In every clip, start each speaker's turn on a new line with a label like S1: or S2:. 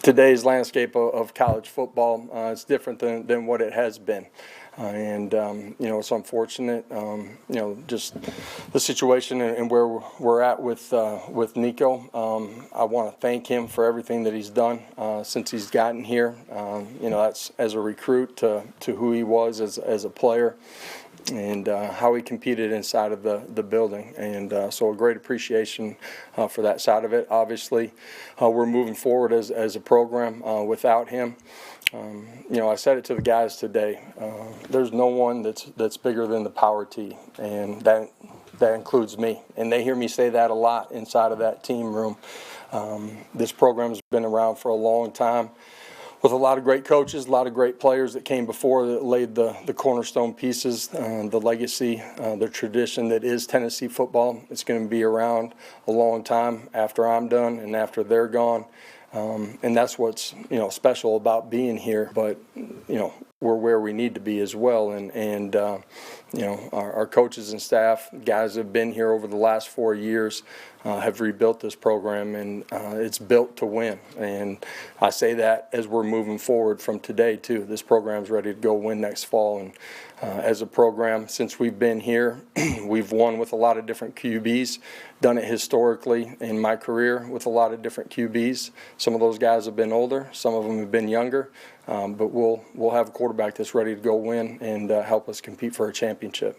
S1: today's landscape of college football. It's different than what it has been. It's unfortunate, just the situation and where we're at with Nico. I want to thank him for everything that he's done since he's gotten here. That's as a recruit to who he was as a player, and how he competed inside of the building. And so a great appreciation for that side of it. Obviously, we're moving forward as a program without him. I said it to the guys today. There's no one that's bigger than the Power T, and that includes me. And they hear me say that a lot inside of that team room. This program's been around for a long time, with a lot of great coaches, a lot of great players that came before that laid the cornerstone pieces, the legacy, the tradition that is Tennessee football. It's going to be around a long time after I'm done and after they're gone. And that's what's special about being here. But we're where we need to be as well. And our coaches and staff, guys that have been here over the last 4 years, have rebuilt this program, and it's built to win. And I say that as we're moving forward from today too. This program's ready to go win next fall. And as a program, since we've been here, we've won with a lot of different QBs, done it historically in my career with a lot of different QBs. Some of those guys have been older, some of them have been younger, but we'll have a quarterback that's ready to go win and help us compete for a championship.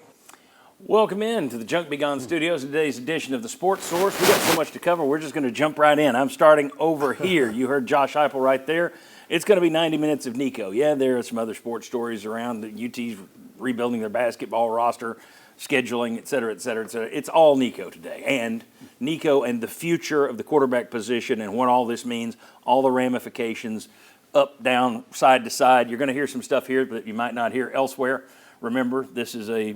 S2: Welcome in to the Junk Be Gone Studios, today's edition of the Sports Source. We got so much to cover, we're just going to jump right in. I'm starting over here. You heard Josh Heupel right there. It's going to be 90 minutes of Nico. Yeah, there are some other sports stories around. The UT's rebuilding their basketball roster, scheduling, et cetera, et cetera, et cetera. It's all Nico today. And Nico and the future of the quarterback position and what all this means, all the ramifications, up, down, side to side. You're going to hear some stuff here that you might not hear elsewhere. Remember, this is a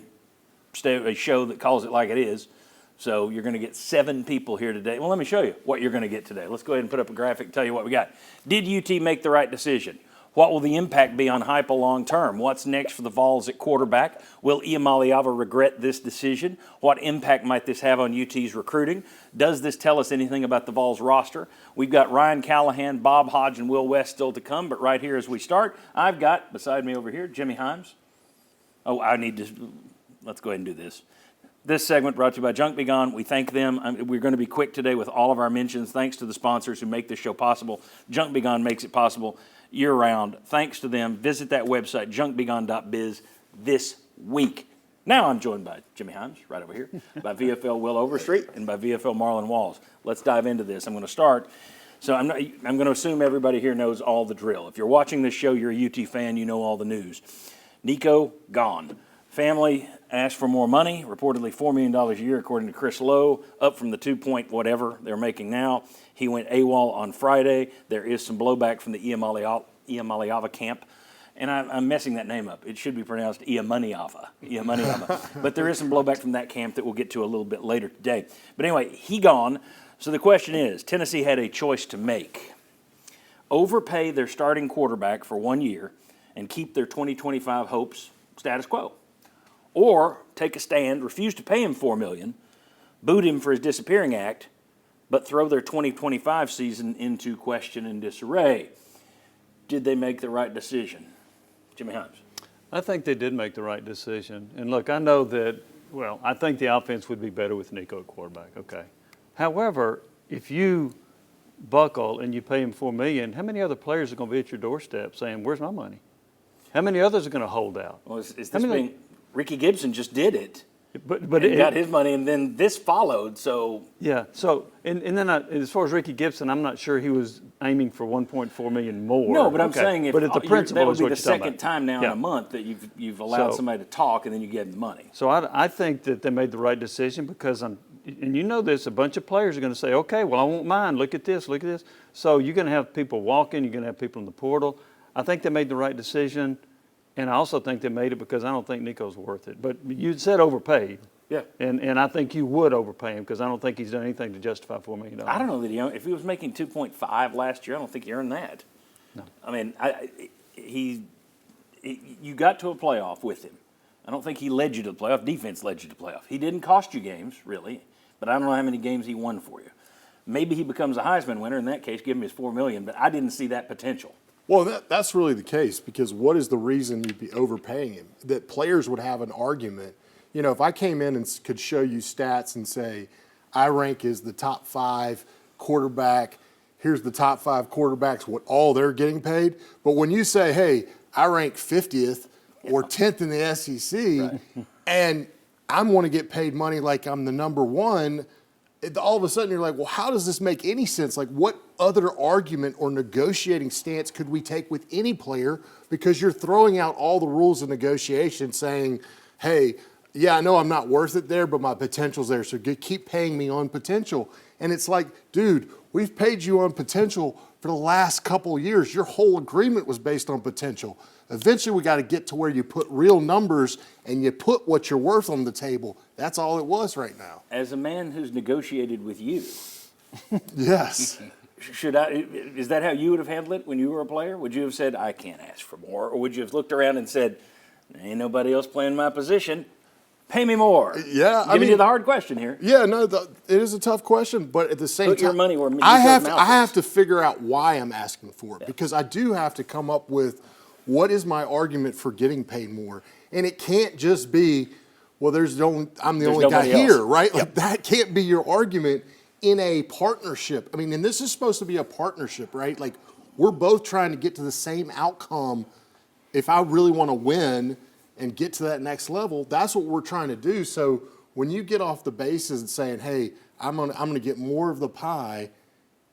S2: show that calls it like it is. So you're going to get 7 people here today. Well, let me show you what you're going to get today. Let's go ahead and put up a graphic and tell you what we got. Did UT make the right decision? What will the impact be on Heupel long term? What's next for the Vols at quarterback? Will Iamaeleava regret this decision? What impact might this have on UT's recruiting? Does this tell us anything about the Vols roster? We've got Ryan Callahan, Bob Hodge, and Will West still to come, but right here as we start, I've got, beside me over here, Jimmy Himes. Oh, let's go ahead and do this. This segment brought to you by Junk Be Gone. We thank them. We're going to be quick today with all of our mentions. Thanks to the sponsors who make this show possible. Junk Be Gone makes it possible year-round. Thanks to them. Visit that website, junkbegone.biz, this week. Now I'm joined by Jimmy Himes, right over here, by VFL Will Overstreet, and by VFL Marlon Walls. Let's dive into this. I'm going to start. So I'm going to assume everybody here knows all the drill. If you're watching this show, you're a UT fan, you know all the news. Nico, gone. Family asked for more money, reportedly $4 million a year, according to Chris Lowe, up from the 2 point whatever they're making now. He went AWOL on Friday. There is some blowback from the Iamaeleava camp. And I'm messing that name up. It should be pronounced Iamaeleava. But there is some blowback from that camp that we'll get to a little bit later today. But anyway, he gone. So the question is, Tennessee had a choice to make. Overpay their starting quarterback for 1 year and keep their 2025 hopes status quo. Or take a stand, refuse to pay him $4 million, boot him for his disappearing act, but throw their 2025 season into question and disarray. Did they make the right decision? Jimmy Himes.
S3: I think they did make the right decision. And look, I know that, I think the offense would be better with Nico at quarterback, okay. However, if you buckle and you pay him $4 million, how many other players are going to be at your doorstep saying, where's my money? How many others are going to hold out?
S2: Well, is this being... Ricky Gibson just did it, but he got his money, and then this followed. So
S3: yeah. So and then as far as Ricky Gibson, I'm not sure he was aiming for $1.4 million more.
S2: No, but I'm saying
S3: but the principle
S2: that would
S3: is
S2: be
S3: what
S2: the
S3: you're
S2: second time now in a month that you've allowed somebody to talk, and then you give them the money.
S3: So I think that they made the right decision because and you know this, a bunch of players are going to say, okay, well I won't mind. Look at this. So you're going to have people walking. You're going to have people in the portal. I think they made the right decision. And I also think they made it because I don't think Nico's worth it. But you said overpay.
S2: Yeah.
S3: And I think you would overpay him because I don't think he's done anything to justify $4 million.
S2: I don't know that if he was making 2.5 last year, I don't think he earned that.
S3: No.
S2: I mean, you got to a playoff with him. I don't think he led you to the playoff. Defense led you to the playoff. He didn't cost you games, really. But I don't know how many games he won for you. Maybe he becomes a Heisman winner. In that case, give him his $4 million. But I didn't see that potential.
S4: Well, that's really the case, because what is the reason you'd be overpaying him? That players would have an argument. You know, if I came in and could show you stats and say, I rank as the top 5 quarterback, here's the top 5 quarterbacks, what all they're getting paid. But when you say, hey, I rank 50th or 10th in the SEC, and I want to get paid money like I'm the number 1, all of a sudden you're like, well, how does this make any sense? Like, what other argument or negotiating stance could we take with any player? Because you're throwing out all the rules of negotiation saying, hey, yeah, I know I'm not worth it there, but my potential's there, so keep paying me on potential. And it's like, dude, we've paid you on potential for the last couple of years. Your whole agreement was based on potential. Eventually, we got to get to where you put real numbers and you put what you're worth on the table. That's all it was right now.
S2: As a man who's negotiated with you,
S4: Yes.
S2: is that how you would have handled it when you were a player? Would you have said, I can't ask for more? Or would you have looked around and said, ain't nobody else playing my position, pay me more?
S4: Yeah,
S2: Giving you the hard question here.
S4: Yeah, no, it is a tough question, but at the same
S2: Put
S4: time,
S2: your money where
S4: I
S2: Nico's mouth
S4: have
S2: is.
S4: to figure out why I'm asking for it, because I do have to come up with what is my argument for getting paid more, and it can't just be, well, I'm the only guy
S2: nobody
S4: here,
S2: else.
S4: right? Like, that can't be your argument in a partnership. I mean, and this is supposed to be a partnership, right? Like, we're both trying to get to the same outcome. If I really want to win and get to that next level, that's what we're trying to do. So when you get off the bases and saying, hey, I'm gonna get more of the pie,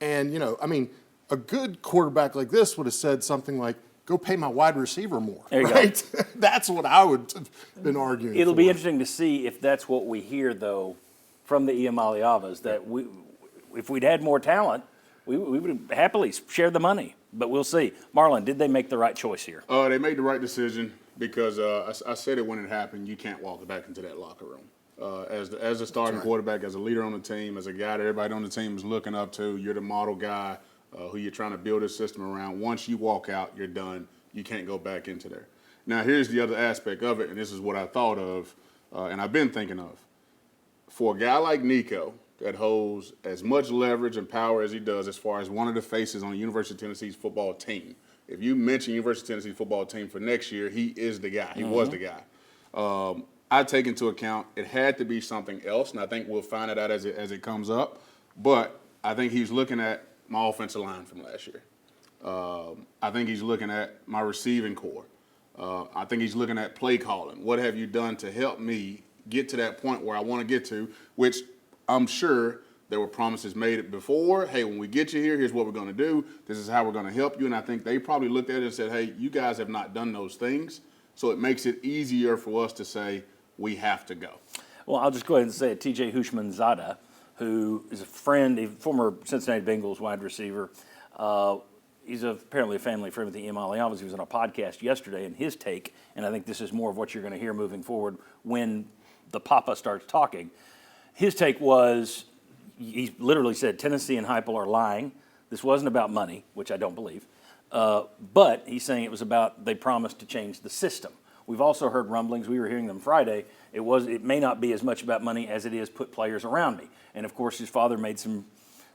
S4: and, you know, I mean, a good quarterback like this would have said something like, go pay my wide receiver more,
S2: There you
S4: right? That's what I would have been arguing
S2: It'll
S4: for.
S2: be interesting to see if that's what we hear, though, from the Iamaeleavas, that if we'd had more talent, we would have happily shared the money. But we'll see. Marlon, did they make the right choice here?
S5: They made the right decision, because I said it when it happened. You can't walk back into that locker room. As a starting quarterback, as a leader on the team, as a guy that everybody on the team is looking up to, you're the model guy who you're trying to build a system around. Once you walk out, you're done. You can't go back into there. Now, here's the other aspect of it, and this is what I thought of, and I've been thinking of. For a guy like Nico that holds as much leverage and power as he does as far as one of the faces on the University of Tennessee's football team, if you mention University of Tennessee's football team for next year, he is the guy. He was the guy. I take into account it had to be something else, and I think we'll find it out as it comes up. But I think he's looking at my offensive line from last year. I think he's looking at my receiving core. I think he's looking at play calling. What have you done to help me get to that point where I want to get to, which I'm sure there were promises made before. Hey, when we get you here, here's what we're going to do. This is how we're going to help you. And I think they probably looked at it and said, hey, you guys have not done those things. So it makes it easier for us to say we have to go.
S2: Well, I'll just go ahead and say it. T.J. Hushmanzada, who is a friend, a former Cincinnati Bengals wide receiver. He's apparently a family friend with the Iamaeleavas. He was on a podcast yesterday, and his take, and I think this is more of what you're going to hear moving forward when the Papa starts talking. His take was, he literally said, Tennessee and Heupel are lying. This wasn't about money, which I don't believe. But he's saying it was about, they promised to change the system. We've also heard rumblings, we were hearing them Friday, it may not be as much about money as it is put players around me. And of course his father made some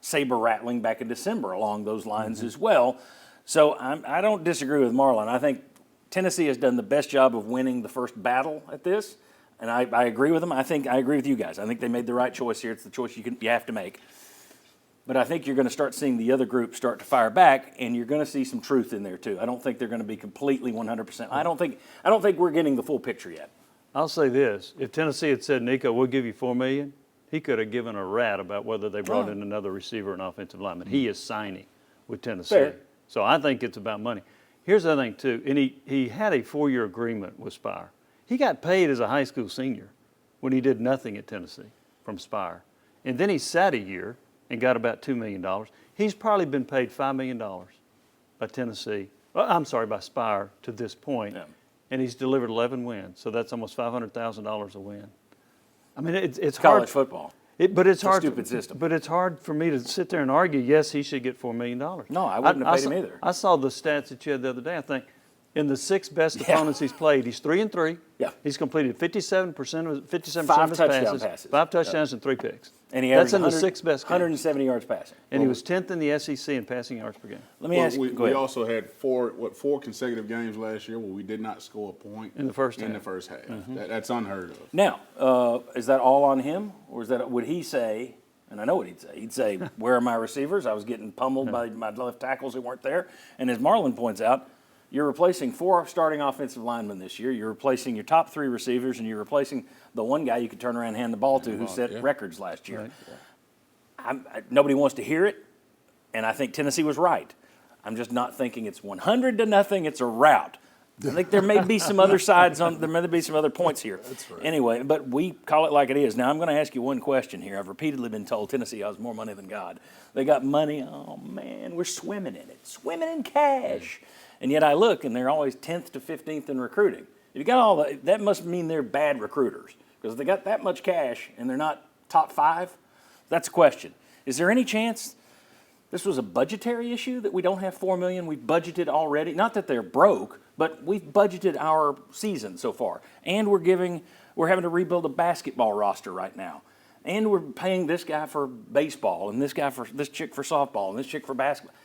S2: saber rattling back in December along those lines as well. So I don't disagree with Marlon. I think Tennessee has done the best job of winning the first battle at this. And I agree with them. I agree with you guys. I think they made the right choice here. It's the choice you have to make. But I think you're going to start seeing the other group start to fire back, and you're going to see some truth in there too. I don't think they're going to be completely 100%. I don't think we're getting the full picture yet.
S3: I'll say this: if Tennessee had said, Nico, we'll give you $4 million, he could have given a rat about whether they brought in another receiver and offensive lineman. He is signing with Tennessee.
S2: Fair.
S3: So I think it's about money. Here's the other thing too, and he had a 4-year agreement with Spire. He got paid as a high school senior when he did nothing at Tennessee from Spire. And then he sat a year and got about $2 million. He's probably been paid $5 million by Tennessee, by Spire to this point. Yeah. And he's delivered 11 wins. So that's almost $500,000 a win. I mean, it's hard.
S2: College football.
S3: But it's hard.
S2: Stupid system.
S3: But it's hard for me to sit there and argue, yes, he should get $4 million.
S2: No, I wouldn't have paid him either.
S3: I saw the stats that you had the other day. I think in the 6 best opponents he's played, he's 3-3.
S2: Yeah.
S3: He's completed 57% of his
S2: 5 touchdown
S3: passes. 5 touchdowns and 3 picks.
S2: And he
S3: That's
S2: averaged
S3: in the
S2: 100
S3: sixth best game.
S2: 170 yards passing.
S3: And he was 10th in the SEC in passing yards per game.
S2: Let me ask you. Go
S5: We
S2: ahead.
S5: also had four consecutive games last year where we did not score a point
S3: In the first
S5: In
S3: half.
S5: the first half. That's unheard of.
S2: Now, is that all on him, or would he say? And I know what he'd say. He'd say, "Where are my receivers? I was getting pummeled by my left tackles who weren't there." And as Marlon points out, you're replacing 4 starting offensive linemen this year. You're replacing your top 3 receivers, and you're replacing the one guy you could turn around and hand the ball to who set records last year.
S3: Right.
S2: Nobody wants to hear it, and I think Tennessee was right. I'm just not thinking it's 100-0. It's a rout. I think there may be some other sides on. There may be some other points here. That's right. Anyway, but we call it like it is. Now I'm going to ask you one question here. I've repeatedly been told Tennessee has more money than God. They got money. Oh man, we're swimming in it, swimming in cash. And yet I look, and they're always 10th to 15th in recruiting. If you got all that must mean they're bad recruiters because if they got that much cash and they're not top 5. That's a question. Is there any chance this was a budgetary issue that we don't have $4 million? We've budgeted already. Not that they're broke, but we've budgeted our season so far, and we're having to rebuild a basketball roster right now, and we're paying this guy for baseball, and this chick for softball, and this chick for basketball.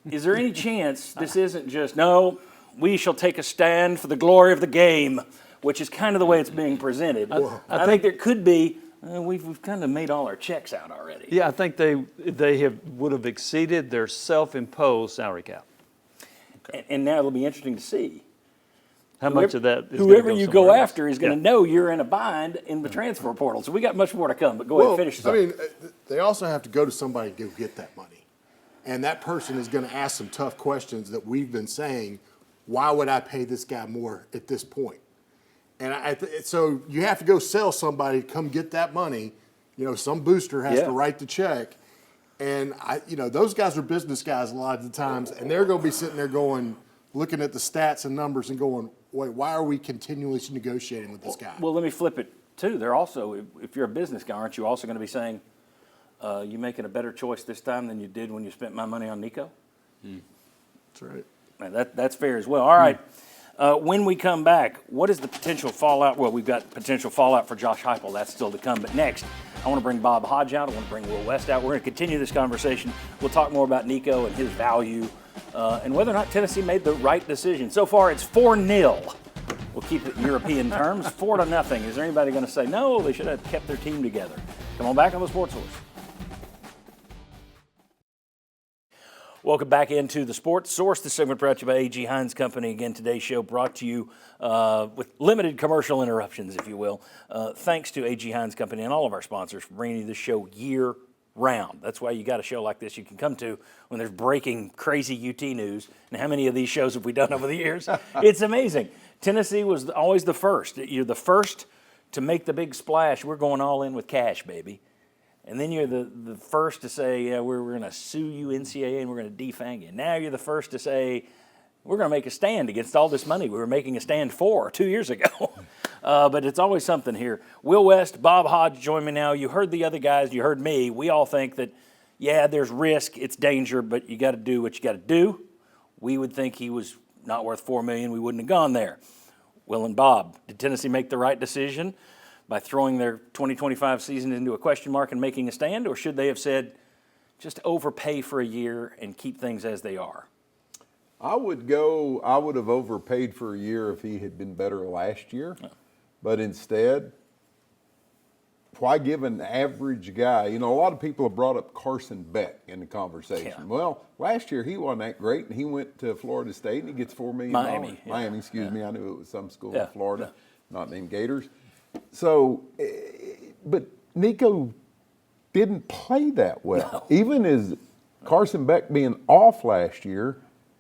S2: Is there any chance this isn't just no? We shall take a stand for the glory of the game, which is kind of the way it's being presented. I think there could be. We've kind of made all our checks out already.
S3: Yeah, I think they would have exceeded their self-imposed salary cap.
S2: And now it'll be interesting to see.
S3: How much of that is
S2: whoever
S3: gonna
S2: you
S3: somewhere
S2: go
S3: else?
S2: after is going to know you're in a bind in the transfer portal. So we got much more to come. But go ahead, finish this up.
S4: I mean, they also have to go to somebody to go get that money. And that person is going to ask some tough questions that we've been saying, why would I pay this guy more at this point? And so you have to go sell somebody to come get that money. You know, some booster has to write the check. And, those guys are business guys a lot of the times, and they're going to be sitting there looking at the stats and numbers and going, wait, why are we continually negotiating with this guy?
S2: Well, let me flip it, too. They're also, if you're a business guy, aren't you also going to be saying, you making a better choice this time than you did when you spent my money on Nico?
S4: That's right.
S2: Now, that's fair as well. All right. When we come back, what is the potential fallout? Well, we've got potential fallout for Josh Heupel. That's still to come. But next, I want to bring Bob Hodge out. I want to bring Will West out. We're going to continue this conversation. We'll talk more about Nico and his value and whether or not Tennessee made the right decision. So far, it's 4-0. We'll keep it in European terms, 4-0. Is there anybody going to say, no, they should have kept their team together? Come on back on the Sports Source. Welcome back into the Sports Source. This segment brought to you by A.G. Hines Company. Again, today's show brought to you with limited commercial interruptions, if you will. Thanks to A.G. Hines Company and all of our sponsors for bringing you this show year-round. That's why you got a show like this you can come to when there's breaking, crazy UT news. And how many of these shows have we done over the years? It's amazing. Tennessee was always the first. You're the first to make the big splash. We're going all in with cash, baby. And then you're the first to say, yeah, we're going to sue you, NCAA, and we're going to defang you. Now you're the first to say, we're going to make a stand against all this money we were making a stand for 2 years ago. But it's always something here. Will West, Bob Hodge join me now. You heard the other guys. You heard me. We all think that, yeah, there's risk, it's danger, but you got to do what you got to do. We would think he was not worth $4 million. We wouldn't have gone there. Will and Bob, did Tennessee make the right decision by throwing their 2025 season into a question mark and making a stand, or should they have said, just overpay for a year and keep things as they are?
S6: I would have overpaid for a year if he had been better last year. But instead, why give an average guy, a lot of people have brought up Carson Beck in the conversation.
S2: Yeah.
S6: Well, last year he wasn't that great, and he went to Florida State, and he gets $4 million. Miami, excuse me. I knew it was some school in Florida, not named Gators. So, but Nico didn't play that well. No. Even as Carson Beck being off last year,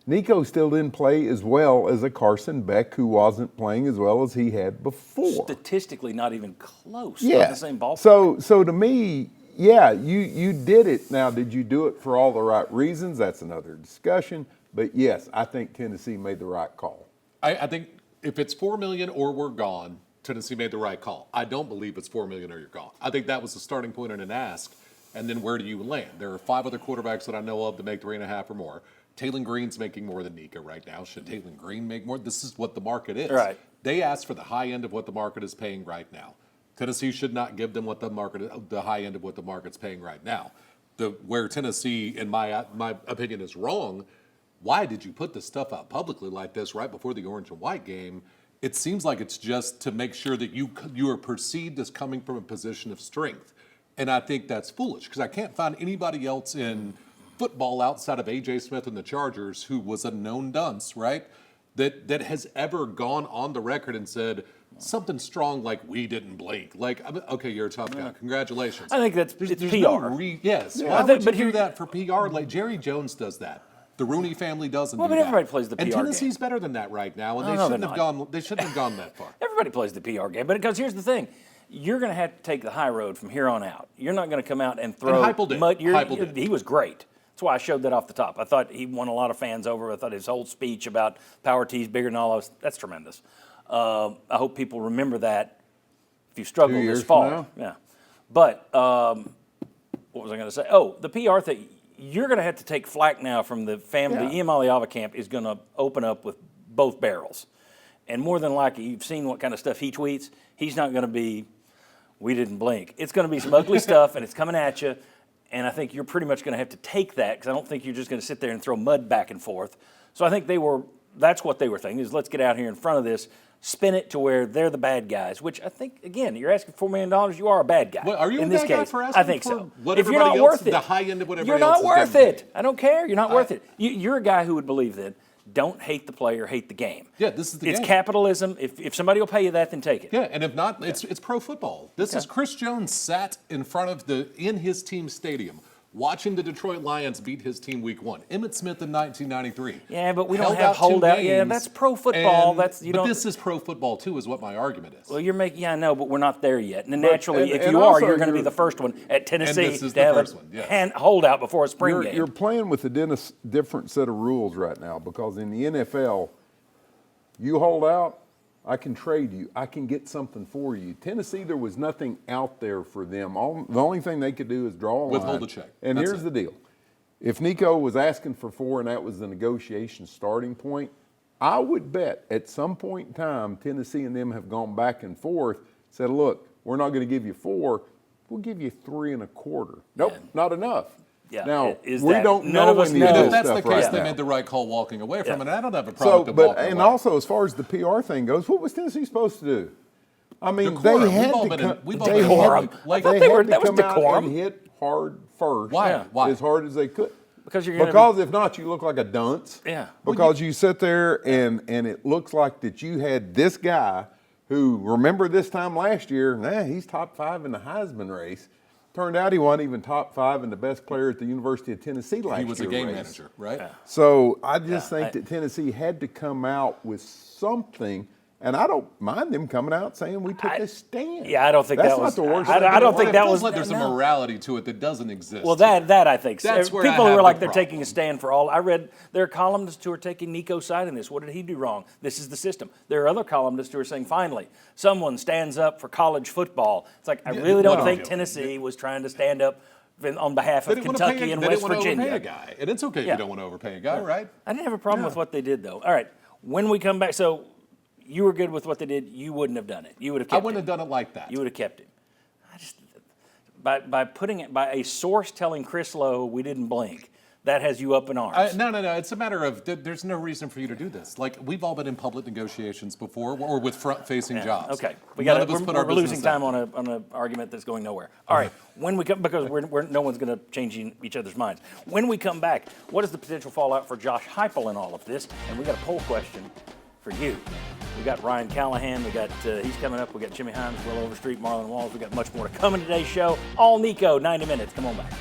S6: Nico still didn't play as well as a Carson Beck who wasn't playing as well as he had before.
S2: Statistically, not even close.
S6: Yeah.
S2: Not the same ballpark.
S6: So to me, yeah, you did it. Now, did you do it for all the right reasons? That's another discussion. But yes, I think Tennessee made the right call.
S7: I think if it's $4 million or we're gone, Tennessee made the right call. I don't believe it's $4 million or you're gone. I think that was the starting point in an ask, and then where do you land? There are 5 other quarterbacks that I know of that make 3.5 or more. Taylon Green's making more than Nico right now. Should Taylon Green make more? This is what the market is.
S2: Right.
S7: They asked for the high end of what the market is paying right now. Tennessee should not give them what the high end of what the market's paying right now. Where Tennessee, in my opinion, is wrong. Why did you put this stuff out publicly like this right before the orange and white game? It seems like it's just to make sure that you are perceived as coming from a position of strength. And I think that's foolish because I can't find anybody else in football outside of A.J. Smith and the Chargers who was a known dunce, right? That has ever gone on the record and said something strong like "we didn't blink." Like, okay, you're a tough guy. Congratulations.
S2: I think it's
S7: there's
S2: PR.
S7: No yes.
S2: Yeah.
S7: Why would you do that for PR? Like Jerry Jones does that. The Rooney family doesn't do that.
S2: Everybody plays the PR
S7: and Tennessee's
S2: game.
S7: better than that right now, and they shouldn't have gone that far.
S2: Everybody plays the PR game, but because here's the thing. You're going to have to take the high road from here on out. You're not going to come out and throw
S7: Heupel did.
S2: mud.
S7: Heupel did.
S2: He was great. That's why I showed that off the top. I thought he won a lot of fans over. I thought his whole speech about Power T's bigger than all of us, that's tremendous. I hope people remember that if you struggle
S6: 2 years
S2: this fall.
S6: from now?
S2: Yeah. But what was I going to say? Oh, the PR thing. You're going to have to take flack now from the family. The Iamaeleava camp is going to open up with both barrels. And more than likely, you've seen what kind of stuff he tweets. He's not going to be, "we didn't blink." It's going to be some ugly stuff, and it's coming at you. And I think you're pretty much going to have to take that because I don't think you're just going to sit there and throw mud back and forth. So I think that's what they were thinking is let's get out here in front of this, spin it to where they're the bad guys, which I think, again, you're asking $4 million, you are a bad guy.
S7: Well, are you
S2: in
S7: a
S2: this
S7: bad guy
S2: case.
S7: for asking
S2: I think
S7: for
S2: so.
S7: what
S2: If you're
S7: everybody
S2: not
S7: else,
S2: worth it,
S7: the high end of what
S2: you're
S7: everybody
S2: not
S7: else is
S2: worth
S7: getting?
S2: it. I don't care. You're not worth it. You're a guy who would believe that. Don't hate the player, hate the game.
S7: Yeah, this is the
S2: It's
S7: game.
S2: capitalism. If somebody will pay you that, then take it.
S7: Yeah, and if not, it's pro football. This is Chris Jones sat in front of in his team's stadium watching the Detroit Lions beat his team week 1. Emmitt Smith in 1993.
S2: Yeah, but we don't
S7: held
S2: have
S7: out 2
S2: holdout. Yeah,
S7: games,
S2: that's pro football.
S7: but this is pro football too, is what my argument is.
S2: Well, you're making. Yeah, I know, but we're not there yet. And then naturally, if
S6: and
S2: you are,
S6: also
S2: you're going to be
S6: you're-
S2: the first one at Tennessee
S7: this is
S2: to
S7: the
S2: have
S7: first
S2: a
S7: one, yes.
S2: holdout before a spring
S6: You're,
S2: game.
S6: you're playing with a different set of rules right now because in the NFL, you hold out, I can trade you. I can get something for you. Tennessee, there was nothing out there for them. The only thing they could do is draw a line.
S7: Withhold a check.
S6: And
S7: That's
S6: here's
S7: it.
S6: the deal. If Nico was asking for 4 and that was the negotiation starting point, I would bet at some point in time, Tennessee and them have gone back and forth, said, look, we're not going to give you 4. We'll give you 3 1/4. Nope, not enough.
S2: Yeah,
S6: Now,
S2: is
S6: we
S2: that-
S6: don't
S2: none
S6: know
S2: of us
S6: any
S2: know.
S6: of
S7: And
S6: this
S7: if that's the
S6: stuff
S7: case,
S6: right
S7: they
S6: now.
S7: made the right call walking away from it. And I don't have a
S6: So,
S7: problem with them
S6: but
S7: walking
S6: and
S7: away.
S6: also as far as the PR thing goes, what was Tennessee supposed to do? I mean,
S7: Decorum.
S6: they had
S7: We've all
S6: to
S7: been
S6: come.
S7: in- we've all
S6: They
S7: been in
S6: had
S2: decorum.
S6: to,
S2: I thought
S6: they
S2: they
S6: had
S2: were-
S6: to
S2: that was
S6: come out
S2: decorum.
S6: and hit hard first.
S7: Why?
S2: Yeah.
S7: Why?
S6: As hard as they could.
S2: Because you're gonna
S6: Because if not, you look like a dunce.
S2: Yeah.
S6: Because you sit there and it looks like that you had this guy who, remember this time last year, he's top 5 in the Heisman race. Turned out he wasn't even top 5 and the best player at the University of Tennessee last year.
S7: He was a game manager, right?
S2: Yeah.
S6: So I just
S2: Yeah,
S6: think that Tennessee had to come out with something, and I don't mind them coming out saying we took a stand.
S2: Yeah, I don't think
S6: That's
S2: that was.
S6: not the worst.
S2: I
S6: thing
S2: don't
S6: in
S2: think
S6: life.
S2: that
S7: It feels
S2: was.
S7: like there's a
S2: no.
S7: morality to it that doesn't exist.
S2: Well, that I think.
S7: That's where
S2: People
S7: I
S2: who are
S7: have
S2: like
S7: the
S2: they're
S7: problem.
S2: taking a stand for all. I read there are columnists who are taking Nico's side in this. What did he do wrong? This is the system. There are other columnists who are saying, finally, someone stands up for college football. It's like I really don't think Tennessee was trying to stand up on behalf
S7: They
S2: of
S7: didn't want to
S2: Kentucky
S7: pay,
S2: and
S7: they
S2: West
S7: didn't want to overpay
S2: Virginia.
S7: a guy, and it's okay if
S2: Yeah.
S7: you don't want to overpay a guy, right?
S2: I didn't have a problem with what they did, though. All right, when we come back, so you were good with what they did. You wouldn't have done it. You would have
S7: I
S2: kept
S7: wouldn't
S2: him.
S7: have done it like that.
S2: You would have kept him. I just by putting it by a source telling Chris Lowe we didn't blink. That has you up in arms.
S7: No. It's a matter of there's no reason for you to do this. Like we've all been in public negotiations before, or with front-facing jobs.
S2: Okay,
S7: None of us put our
S2: we're losing
S7: business
S2: time
S7: out.
S2: on an argument that's going nowhere. All right, when we come, because no one's going to change each other's minds. When we come back, what is the potential fallout for Josh Heupel in all of this? And we got a poll question for you. We got Ryan Callahan. We got he's coming up. We got Jimmy Himes, Will Overstreet, Marlon Walls. We got much more to come in today's show. All Nico, 90 minutes. Come on back.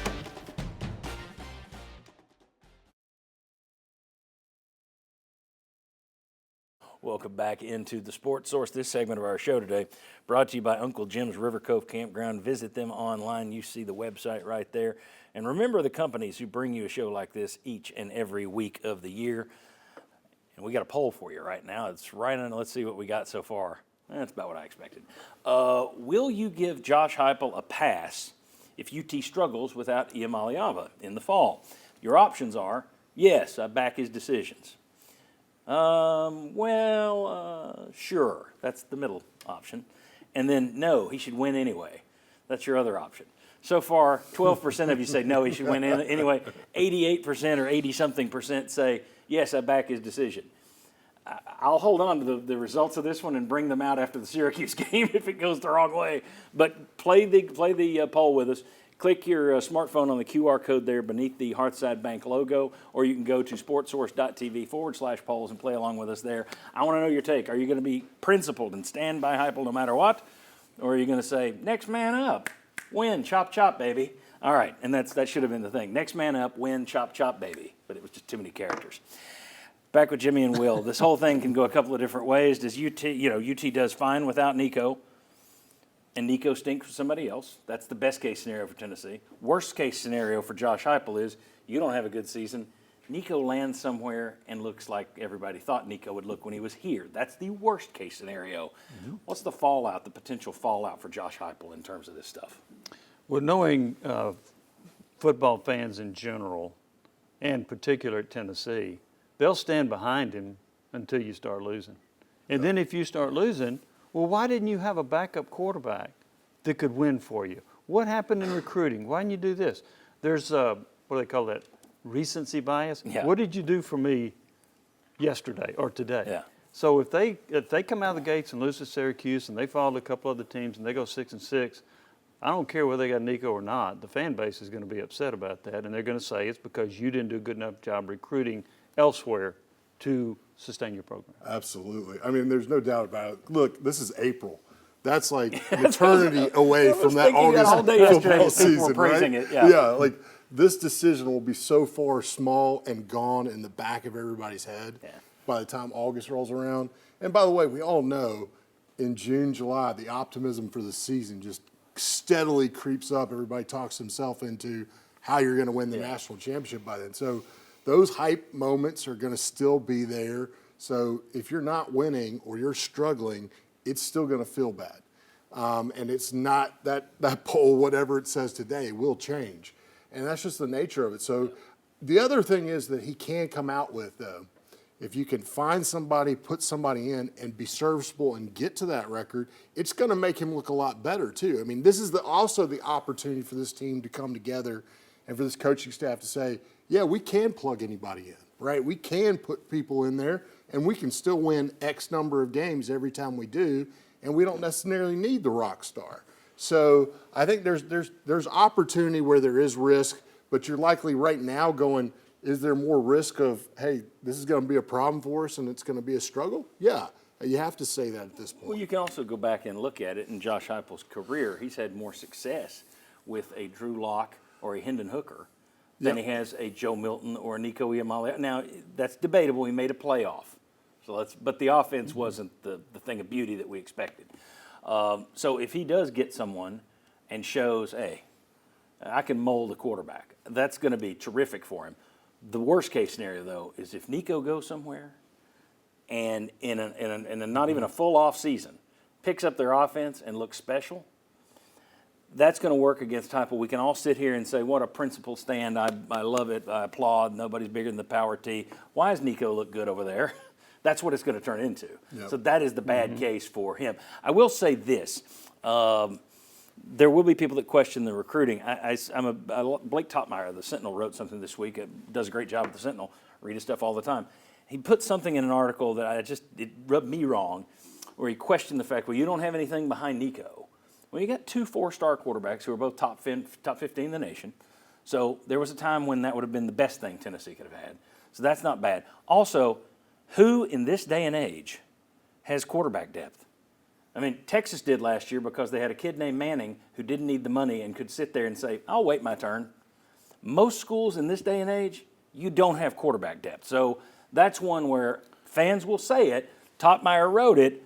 S2: Welcome back into the Sports Source. This segment of our show today brought to you by Uncle Jim's River Cove Campground. Visit them online. You see the website right there. And remember the companies who bring you a show like this each and every week of the year. And we got a poll for you right now. It's right on. Let's see what we got so far. That's about what I expected. Will you give Josh Heupel a pass if UT struggles without Iamaeleava in the fall? Your options are, yes, I back his decisions. Sure. That's the middle option. and then no, he should win anyway. That's your other option. So far, 12% of you say no, he should win anyway. 88% or 80-something% say yes, I back his decision. I'll hold on to the results of this one and bring them out after the Syracuse game if it goes the wrong way. But play the poll with us. Click your smartphone on the QR code there beneath the Hearthside Bank logo, or you can go to sportsource.tv/polls and play along with us there. I want to know your take. Are you going to be principled and stand by Heupel no matter what? Or are you going to say, next man up, win, chop, chop, baby? All right, and that should have been the thing. Next man up, win, chop, chop, baby. But it was just too many characters. Back with Jimmy and Will. This whole thing can go a couple of different ways. Does UT does fine without Nico, and Nico stinks with somebody else. That's the best case scenario for Tennessee. Worst case scenario for Josh Heupel is you don't have a good season. Nico lands somewhere and looks like everybody thought Nico would look when he was here. That's the worst case scenario. Mm-hmm. What's the fallout, the potential fallout for Josh Heupel in terms of this stuff?
S3: Well, knowing football fans in general, and particular at Tennessee, they'll stand behind him until you start losing. And then if you start losing, well, why didn't you have a backup quarterback that could win for you? What happened in recruiting? Why didn't you do this? There's, what do they call that, recency bias?
S2: Yeah.
S3: What did you do for me yesterday or today?
S2: Yeah.
S3: So if they come out of the gates and lose to Syracuse and they follow a couple other teams and they go 6-6, I don't care whether they got Nico or not. The fan base is going to be upset about that, and they're going to say it's because you didn't do a good enough job recruiting elsewhere to sustain your program.
S4: Absolutely. I mean, there's no doubt about it. Look, this is April. That's like eternity away from that August
S2: all day yesterday
S4: football
S2: as people were
S4: season,
S2: praising
S4: right?
S2: it, yeah.
S4: Yeah, like this decision will be so far small and gone in the back of everybody's head by the time August rolls around. And by the way, we all know in June, July, the optimism for the season just steadily creeps up. Everybody talks himself into how you're going to win the national championship by then. So those hype moments are going to still be there. So if you're not winning or you're struggling, it's still going to feel bad. And it's not that poll, whatever it says today, will change. And that's just the nature of it. So the other thing is that he can come out with, though, if you can find somebody, put somebody in, and be serviceable and get to that record, it's going to make him look a lot better, too. I mean, this is also the opportunity for this team to come together and for this coaching staff to say, yeah, we can plug anybody in, right? We can put people in there, and we can still win X number of games every time we do, and we don't necessarily need the rock star. So I think there's opportunity where there is risk, but you're likely right now going, is there more risk of, hey, this is going to be a problem for us and it's going to be a struggle? Yeah, you have to say that at this point.
S2: Well, you can also go back and look at it in Josh Heupel's career. He's had more success with a Drew Lock or a Hendon Hooker than he has a Joe Milton or a Nico Iamaleava. Now, that's debatable. He made a playoff. But the offense wasn't the thing of beauty that we expected. So if he does get someone and shows, hey, I can mold a quarterback, that's going to be terrific for him. The worst case scenario, though, is if Nico goes somewhere and in a not even a full off season picks up their offense and looks special, that's going to work against Heupel. We can all sit here and say, what a principled stand. I love it. I applaud. Nobody's bigger than the power T. Why does Nico look good over there? That's what it's going to turn into. Yep. So that is the bad case for him. I will say this. There will be people that question the recruiting. Blake Topmeyer of the Sentinel wrote something this week. Does a great job at the Sentinel. Read his stuff all the time. He put something in an article that it rubbed me wrong, where he questioned the fact, well, you don't have anything behind Nico. Well, you got 2 4-star quarterbacks who are both top 15 in the nation. So there was a time when that would have been the best thing Tennessee could have had. So that's not bad. Also, who in this day and age has quarterback depth? I mean, Texas did last year because they had a kid named Manning who didn't need the money and could sit there and say, I'll wait my turn. Most schools in this day and age, you don't have quarterback depth. So that's one where fans will say it. Topmeyer wrote it.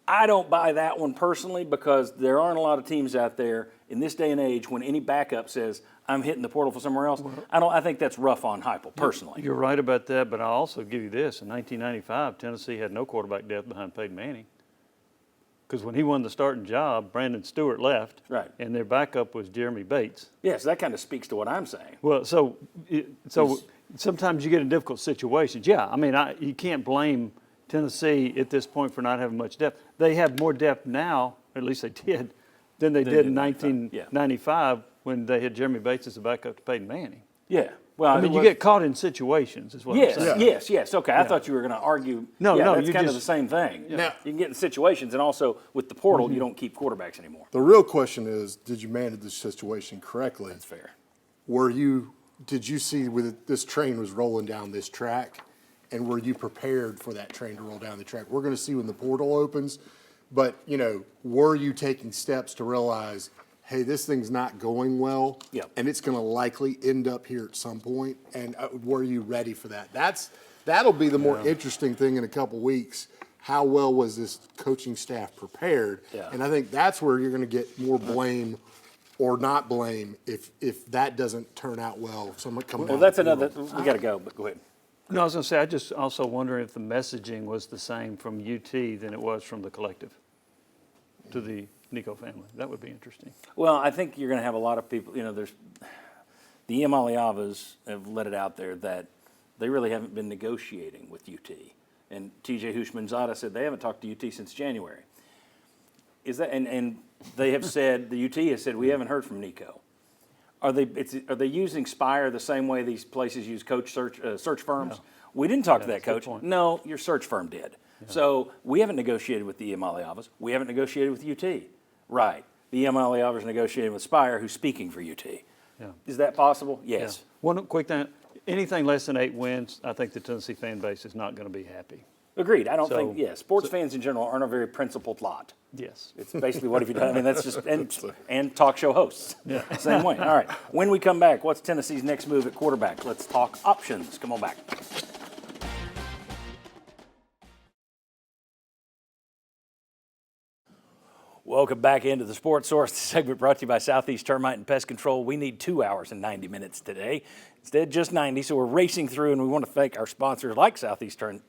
S2: I don't buy that one personally because there aren't a lot of teams out there in this day and age when any backup says, I'm hitting the portal for somewhere else. I think that's rough on Heupel, personally.
S3: You're right about that, but I'll also give you this. In 1995, Tennessee had no quarterback depth behind Peyton Manning. Because when he won the starting job, Brandon Stewart left,
S2: right,
S3: and their backup was Jeremy Bates.
S2: Yes, that kind of speaks to what I'm saying.
S3: Well, so sometimes you get in difficult situations. Yeah, I mean, you can't blame Tennessee at this point for not having much depth. They have more depth now at least they did, than they did in
S2: Yeah.
S3: 1995 when they had Jeremy Bates as a backup to Peyton Manning.
S2: Yeah. Well,
S3: I mean, you get caught in situations, is what I'm saying.
S2: Yes. Okay, I thought you were going to argue.
S3: No,
S2: yeah,
S3: no,
S2: that's
S3: you
S2: kind of the
S3: just-
S2: same thing.
S4: Yeah.
S2: You can get in situations, and also with the portal, you don't keep quarterbacks anymore.
S4: The real question is, did you manage the situation correctly?
S2: That's fair.
S4: Did you see this train was rolling down this track, and were you prepared for that train to roll down the track? We're going to see when the portal opens, but, were you taking steps to realize, hey, this thing's not going well,
S2: Yep.
S4: and it's going to likely end up here at some point, and were you ready for that? That'll be the more interesting thing in a couple weeks. How well was this coaching staff prepared?
S2: Yeah.
S4: And I think that's where you're going to get more blame or not blame if that doesn't turn out well. Someone comes
S2: Well,
S4: out
S2: that's
S4: of the
S2: another.
S4: portal.
S2: We got to go, but go ahead.
S3: No, I was going to say, I just also wonder if the messaging was the same from UT than it was from the collective to the Nico family. That would be interesting.
S2: Well, I think you're going to have a lot of people. There's the Iamaeleavas have let it out there that they really haven't been negotiating with UT, and TJ Hushmanzada said they haven't talked to UT since January. Is that and they have said the UT has said we haven't heard from Nico. Are they using Spire the same way these places use coach search firms?
S3: No.
S2: We didn't talk to
S3: That's
S2: that
S3: a good
S2: coach.
S3: point.
S2: No, your search firm did. So we haven't negotiated with the Iamaeleavas. We haven't negotiated with UT. Right. The Iamaeleavas negotiated with Spire, who's speaking for UT.
S3: Yeah.
S2: Is that possible? Yes.
S3: One quick thing, anything less than 8 wins, I think the Tennessee fan base is not going to be happy.
S2: Agreed. I don't
S3: So-
S2: think, sports fans in general aren't a very principled lot.
S3: Yes.
S2: It's basically what have you done? I mean, that's just, and talk show hosts. Same way. All right. When we come back, what's Tennessee's next move at quarterback? Let's talk options. Come on back. Welcome back into the Sports Source, the segment brought to you by Southeast Termite and Pest Control. We need 2 hours and 90 minutes today. Instead, just 90, so we're racing through, and we want to thank our sponsors like Southeast Termite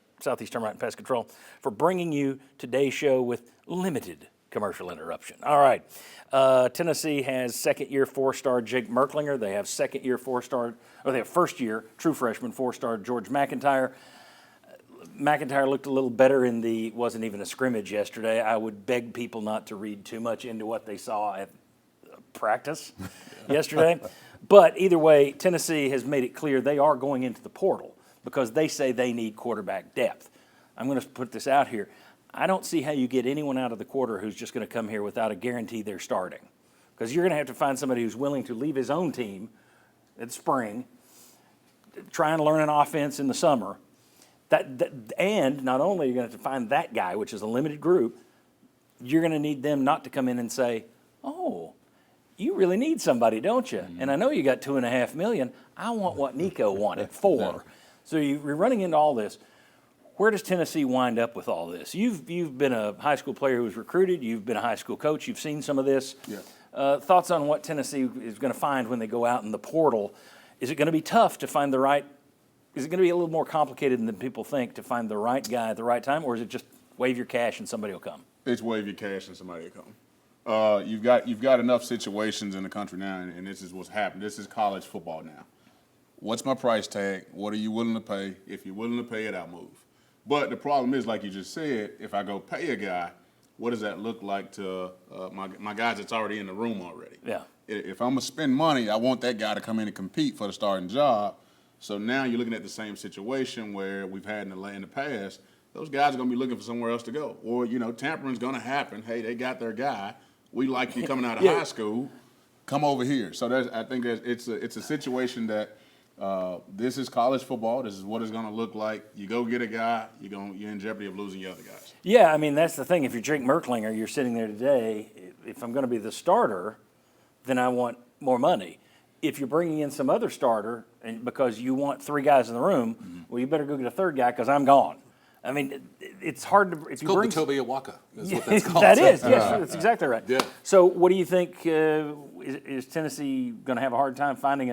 S2: and Pest Control for bringing you today's show with limited commercial interruption. All right. Tennessee has second-year 4-star Jake Merklinger. They have second-year 4-star, or they have first-year true freshman 4-star George McIntyre. McIntyre looked a little better wasn't even a scrimmage yesterday. I would beg people not to read too much into what they saw at practice yesterday. But either way, Tennessee has made it clear they are going into the portal because they say they need quarterback depth. I'm going to put this out here. I don't see how you get anyone out of the quarter who's just going to come here without a guarantee they're starting. Because you're going to have to find somebody who's willing to leave his own team in spring, try and learn an offense in the summer. And not only are you going to have to find that guy, which is a limited group, you're going to need them not to come in and say, oh, you really need somebody, don't you? Mm-hmm. And I know you got $2.5 million. I want what Nico wanted, 4. So you're running into all this. Where does Tennessee wind up with all this? You've been a high school player who was recruited. You've been a high school coach. You've seen some of this. Yeah. Thoughts on what Tennessee is going to find when they go out in the portal? Is it going to be tough to find the right? Is it going to be a little more complicated than people think to find the right guy at the right time, or is it just wave your cash and somebody will come?
S5: It's wave your cash and somebody will come. You've got enough situations in the country now, and this is what's happened. This is college football now. What's my price tag? What are you willing to pay? If you're willing to pay it, I'll move. But the problem is, like you just said, if I go pay a guy, what does that look like to my guys that's already in the room already?
S2: Yeah.
S5: If I'm going to spend money, I want that guy to come in and compete for the starting job. So now you're looking at the same situation where we've had in the past. Those guys are going to be looking for somewhere else to go. Or, tampering's going to happen. Hey, they got their guy. We like you coming out of high school. Come over here. So I think it's a situation that this is college football. This is what it's going to look like. You go get a guy, you're in jeopardy of losing your other guys.
S2: Yeah, I mean, that's the thing. If you're Jake Merklinger, you're sitting there today. If I'm going to be the starter, then I want more money. If you're bringing in some other starter and because you want 3 guys in the room, well, you better go get a 3rd guy because I'm gone. I mean, it's hard to
S7: It's called the Toby Awaka, is what that's called.
S2: That is, yes, that's exactly right.
S7: Yeah.
S2: So what do you think, is Tennessee going to have a hard time finding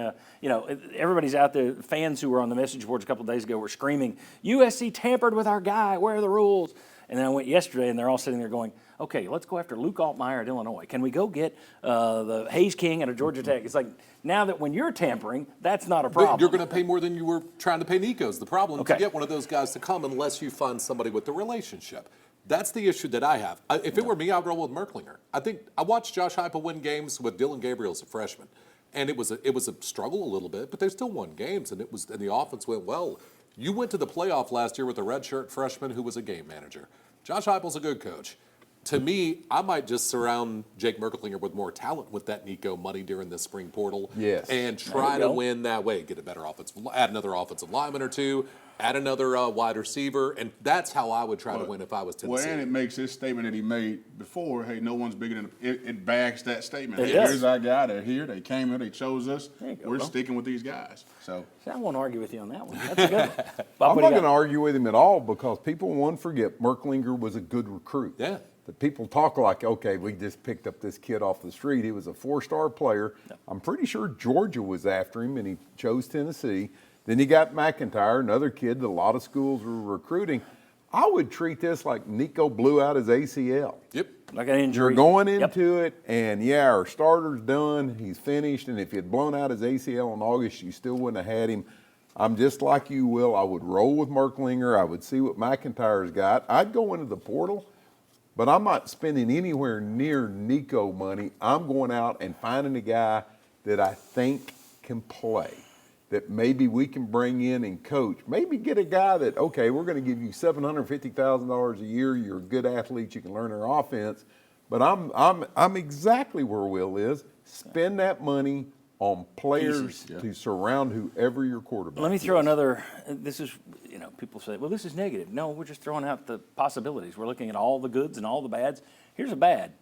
S2: everybody's out there, fans who were on the message boards a couple of days ago were screaming, USC tampered with our guy, where are the rules? And then I went yesterday and they're all sitting there going, okay, let's go after Luke Altmaier at Illinois. Can we go get the Hayes King at a Georgia Tech? It's like, now that when you're tampering, that's not a problem.
S7: You're going to pay more than you were trying to pay Nico's. The problem
S2: Okay.
S7: to get one of those guys to come unless you find somebody with the relationship. That's the issue that I have. If it were me, I'd roll with Merklinger. I think I watched Josh Heupel win games with Dylan Gabriel as a freshman, and it was a struggle a little bit, but they still won games, and the offense went well. You went to the playoff last year with a redshirt freshman who was a game manager. Josh Heupel's a good coach. To me, I might just surround Jake Merklinger with more talent with that Nico money during the spring portal, and try to win that way. Get a better add another offensive lineman or two. Add another wide receiver, and that's how I would try to win if I was Tennessee.
S5: Well, and it makes his statement that he made before, hey, no one's bigger than it backs that statement.
S2: It
S5: Hey,
S2: does.
S5: here's our guy. They're here. They came here. They chose us.
S2: There you go,
S5: We're
S2: bro.
S5: sticking with these guys. So
S2: See, I won't argue with you on that one. That's a good one. Bob,
S6: I'm
S2: what do
S6: not
S2: you
S6: going to
S2: got?
S6: argue with him at all because people won't forget Merklinger was a good recruit.
S7: Yeah.
S6: The people talk like, okay, we just picked up this kid off the street. He was a 4-star player. I'm pretty sure Georgia was after him, and he chose Tennessee. Then you got McIntyre, another kid that a lot of schools were recruiting. I would treat this like Nico blew out his ACL.
S7: Yep.
S2: Like an injury.
S6: You're going into it, and our starter's done. He's finished, and if he had blown out his ACL in August, you still wouldn't have had him. I'm just like you, Will. I would roll with Merklinger. I would see what McIntyre's got. I'd go into the portal, but I'm not spending anywhere near Nico money. I'm going out and finding a guy that I think can play, that maybe we can bring in and coach. Maybe get a guy that, okay, we're going to give you $750,000 a year. You're a good athlete. You can learn our offense. But I'm exactly where Will is. Spend that money on players to surround whoever your quarterback is.
S2: Let me throw another, this is, people say, well, this is negative. No, we're just throwing out the possibilities. We're looking at all the goods and all the bads. Here's a bad.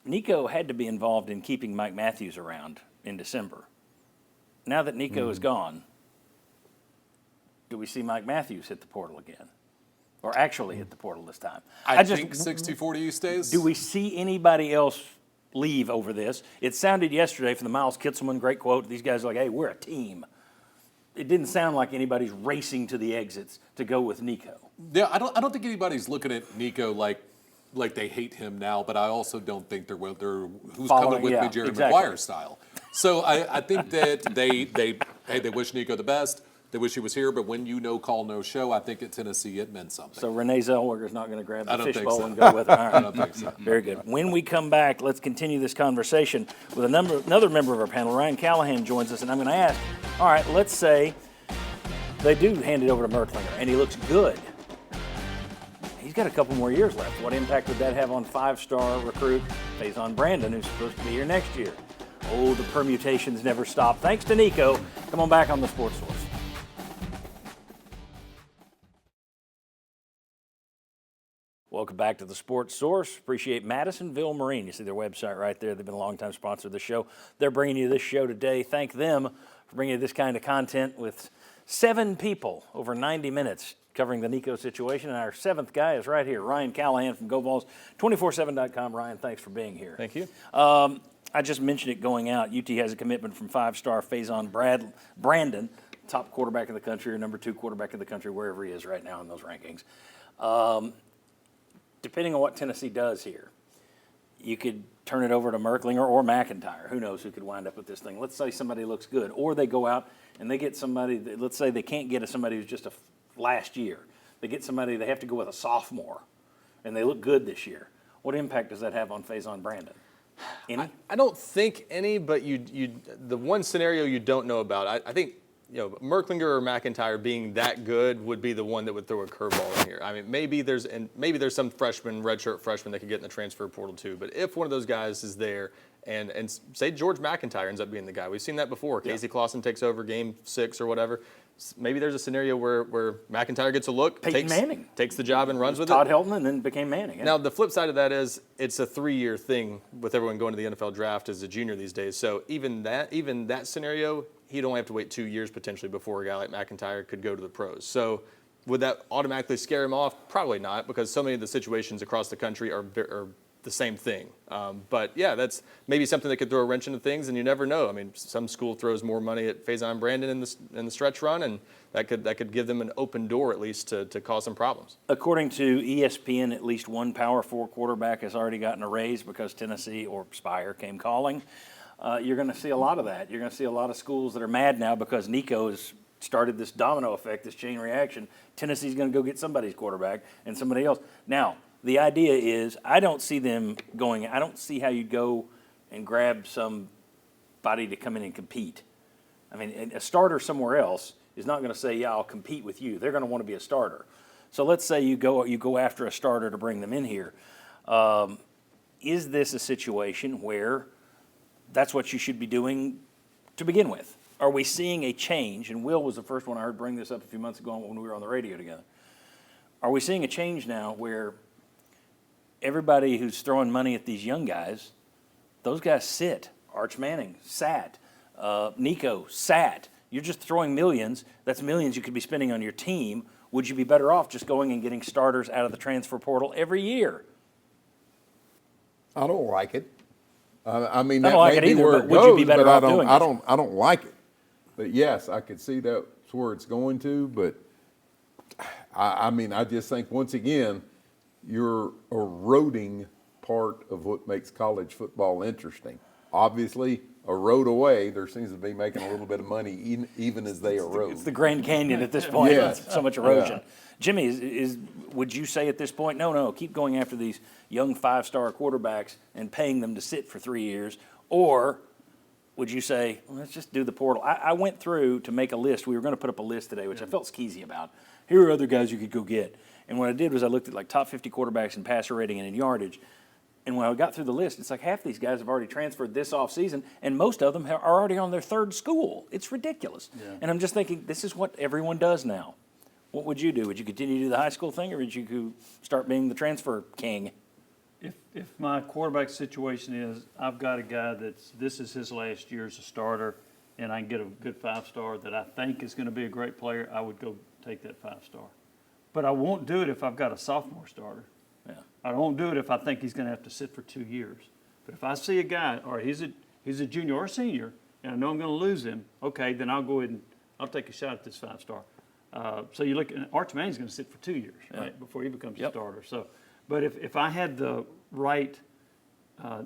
S2: Nico had to be involved in keeping Mike Matthews around in December. Now that Nico is gone, do we see Mike Matthews hit the portal again? Or actually hit the portal this time?
S7: I think 60-40 he stays.
S2: Do we see anybody else leave over this? It sounded yesterday from the Miles Kitzelman, great quote, these guys are like, hey, we're a team. It didn't sound like anybody's racing to the exits to go with Nico.
S7: Yeah, I don't think anybody's looking at Nico like they hate him now, but I also don't think they're who's coming with me, Jerry Maguire style. So I think that they wish Nico the best. They wish he was here, but when call no show, I think at Tennessee it meant something.
S2: So Renee Zellweger's not going to grab
S7: I
S2: the
S7: don't think
S2: fishbowl
S7: so.
S2: and go with it. All right.
S7: I don't think so.
S2: Very good. When we come back, let's continue this conversation with another member of our panel. Ryan Callahan joins us, and I'm going to ask, all right, let's say they do hand it over to Merklinger, and he looks good. He's got a couple more years left. What impact would that have on 5-star recruit Faison Brandon, who's supposed to be here next year? Oh, the permutations never stop. Thanks to Nico. Come on back on the Sports Source. Welcome back to the Sports Source. Appreciate Madisonville Marine. You see their website right there. They've been a longtime sponsor of the show. They're bringing you this show today. Thank them for bringing you this kind of content with 7 people over 90 minutes covering the Nico situation. And our 7th guy is right here, Ryan Callahan from Vols, 247.com. Ryan, thanks for being here.
S8: Thank you.
S2: I just mentioned it going out. UT has a commitment from 5-star Faison Brandon, top quarterback in the country or number 2 quarterback in the country, wherever he is right now in those rankings. Depending on what Tennessee does here, you could turn it over to Merklinger or McIntyre. Who knows who could wind up with this thing? Let's say somebody looks good, or they go out and they get somebody, let's say they can't get somebody who's just a last year. They get somebody, they have to go with a sophomore, and they look good this year. What impact does that have on Faison Brandon? Any?
S8: I don't think any, but the one scenario you don't know about, I think Merklinger or McIntyre being that good would be the one that would throw a curveball in here. I mean, maybe there's some redshirt freshman that could get in the transfer portal too. But if one of those guys is there, and say George McIntyre ends up being the guy, we've seen that before. Casey Clausen takes over game 6 or whatever. Maybe there's a scenario where McIntyre gets a look, takes the job and runs with
S2: Todd
S8: it.
S2: Helton and then became Manning. Yeah.
S8: Now, the flip side of that is it's a 3-year thing with everyone going to the NFL draft as a junior these days. So even that scenario, he'd only have to wait 2 years potentially before a guy like McIntyre could go to the pros. So would that automatically scare him off? Probably not, because so many of the situations across the country are the same thing. But yeah, that's maybe something that could throw a wrench into things, and you never know. I mean, some school throws more money at Faison Brandon in the stretch run, and that could give them an open door at least to cause some problems.
S2: According to ESPN, at least one Power 4 quarterback has already gotten a raise because Tennessee or Spire came calling. You're going to see a lot of that. You're going to see a lot of schools that are mad now because Nico is started this domino effect, this chain reaction. Tennessee's going to go get somebody's quarterback and somebody else. Now, the idea is I don't see them going, I don't see how you go and grab somebody to come in and compete. I mean, a starter somewhere else is not going to say, yeah, I'll compete with you. They're going to want to be a starter. So let's say you go after a starter to bring them in here. Is this a situation where that's what you should be doing to begin with? Are we seeing a change? And Will was the first one I heard bring this up a few months ago when we were on the radio together. Are we seeing a change now where everybody who's throwing money at these young guys, those guys sit? Arch Manning sat. Nico sat. You're just throwing millions. That's millions you could be spending on your team. Would you be better off just going and getting starters out of the transfer portal every year?
S6: I don't like it. I mean,
S2: I
S6: that
S2: don't like
S6: may
S2: it
S6: be
S2: either,
S6: where
S2: but
S6: it
S2: would you be
S6: goes,
S2: better
S6: but
S2: off doing it?
S6: I don't like it. But yes, I could see that's where it's going to. But I mean, I just think once again, you're eroding part of what makes college football interesting. Obviously, a road away, there seems to be making a little bit of money even as they erode.
S2: It's the Grand Canyon at this point.
S6: Yes.
S2: So much erosion.
S6: Yeah.
S2: Jimmy, would you say at this point, no, keep going after these young 5-star quarterbacks and paying them to sit for 3 years? Or would you say, well, let's just do the portal? I went through to make a list. We were going to put up a list today, which I felt skeezy about. Here are other guys you could go get. And what I did was I looked at like top 50 quarterbacks in passer rating and in yardage. And when I got through the list, it's like half these guys have already transferred this offseason, and most of them are already on their third school. It's ridiculous. Yeah. And I'm just thinking, this is what everyone does now. What would you do? Would you continue to do the high school thing, or would you start being the transfer king?
S3: If my quarterback situation is I've got a guy this is his last year as a starter, and I can get a good 5-star that I think is going to be a great player, I would go take that 5-star. But I won't do it if I've got a sophomore starter.
S2: Yeah.
S3: I won't do it if I think he's going to have to sit for 2 years. But if I see a guy, all right, he's a junior or a senior, and I know I'm going to lose him, okay, then I'll go ahead and I'll take a shot at this 5-star. So you look, Arch Manning's going to sit for 2 years, right, before he becomes a starter. So, but if I had the right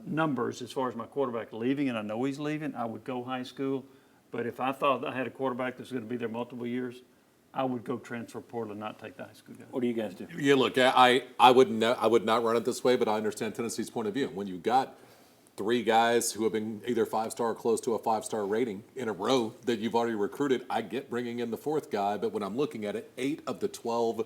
S3: numbers as far as my quarterback leaving, and I know he's leaving, I would go high school. But if I thought I had a quarterback that's going to be there multiple years, I would go transfer portal and not take the high school guy.
S2: What do you guys do?
S7: Yeah, look, I would not run it this way, but I understand Tennessee's point of view. When you've got 3 guys who have been either 5-star or close to a 5-star rating in a row that you've already recruited, I get bringing in the 4th guy, but when I'm looking at it, 8 of the 12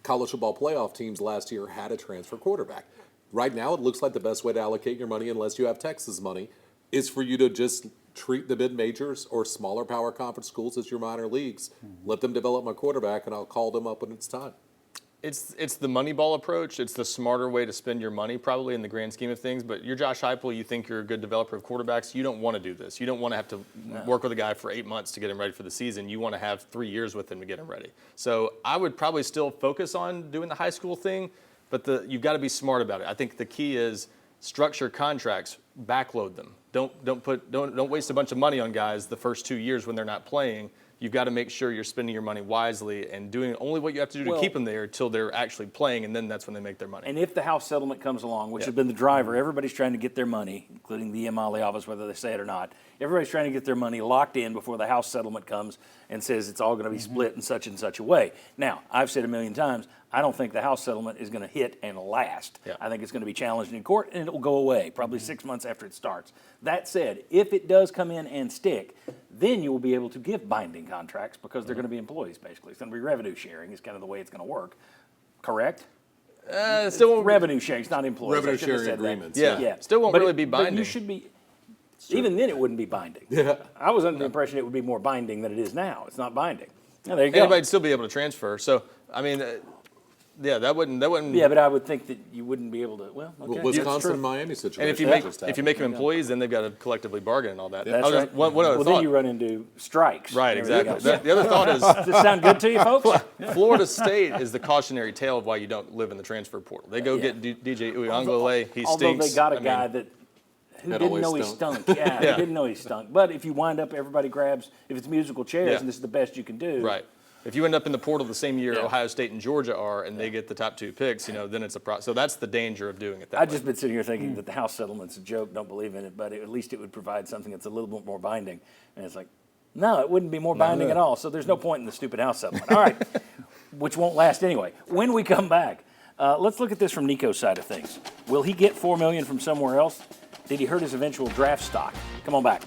S7: college football playoff teams last year had a transfer quarterback. Right now, it looks like the best way to allocate your money, unless you have Texas money, is for you to just treat the mid-majors or smaller power conference schools as your minor leagues. Mm-hmm. Let them develop my quarterback, and I'll call them up when it's time.
S8: It's the money ball approach. It's the smarter way to spend your money, probably in the grand scheme of things. But you're Josh Heupel. You think you're a good developer of quarterbacks. You don't want to do this. You don't want to have to work with a guy for 8 months to get him ready for the season. You want to have 3 years with him to get him ready. So I would probably still focus on doing the high school thing, but you've got to be smart about it. I think the key is structure contracts, backload them. Don't waste a bunch of money on guys the first 2 years when they're not playing. You've got to make sure you're spending your money wisely and doing only what you have to do to keep them there until they're actually playing, and then that's when they make their money.
S2: And if the house settlement comes along, which has been the driver, everybody's trying to get their money, including the Iamaeleavas, whether they say it or not. Everybody's trying to get their money locked in before the house settlement comes and says it's all going to be split in such and such a way. Now, I've said a million times, I don't think the house settlement is going to hit and last. Yeah. I think it's going to be challenged in court, and it will go away probably 6 months after it starts. That said, if it does come in and stick, then you will be able to give binding contracts because they're going to be employees, basically. It's going to be revenue sharing is kind of the way it's going to work. Correct?
S8: Still
S2: revenue sharing. It's not employees.
S7: Revenue sharing agreements.
S8: Yeah. Still won't really be binding.
S2: But you should be. Even then, it wouldn't be binding. Yeah. I was under the impression it would be more binding than it is now. It's not binding. Now, there you go.
S8: Anybody'd still be able to transfer. So, I mean, that wouldn't.
S2: Yeah, but I would think that you wouldn't be able to. Well, okay.
S7: Wisconsin and Miami situation.
S8: And if you make them employees, then they've got to collectively bargain and all that.
S2: That's right.
S8: One other thought.
S2: Then you run into strikes.
S8: Right, exactly. The other thought is,
S2: does this sound good to you, folks?
S8: Florida State is the cautionary tale of why you don't live in the transfer portal. They go get DJ Iamaeleava. He stinks.
S2: Although they got a guy who didn't know he stunk. Yeah, he didn't know he stunk. But if you wind up, everybody grabs, if it's musical chairs and this is the best you can do.
S8: Right. If you end up in the portal the same year Ohio State and Georgia are, and they get the top 2 picks, then it's a problem. So that's the danger of doing it that way.
S2: I've just been sitting here thinking that the house settlement's a joke, don't believe in it, but at least it would provide something that's a little bit more binding. And it's like, No, it wouldn't be more binding at all. So there's no point in the stupid house settlement. All right, which won't last anyway. When we come back, let's look at this from Nico's side of things. Will he get $4 million from somewhere else? Did he hurt his eventual draft stock? Come on back.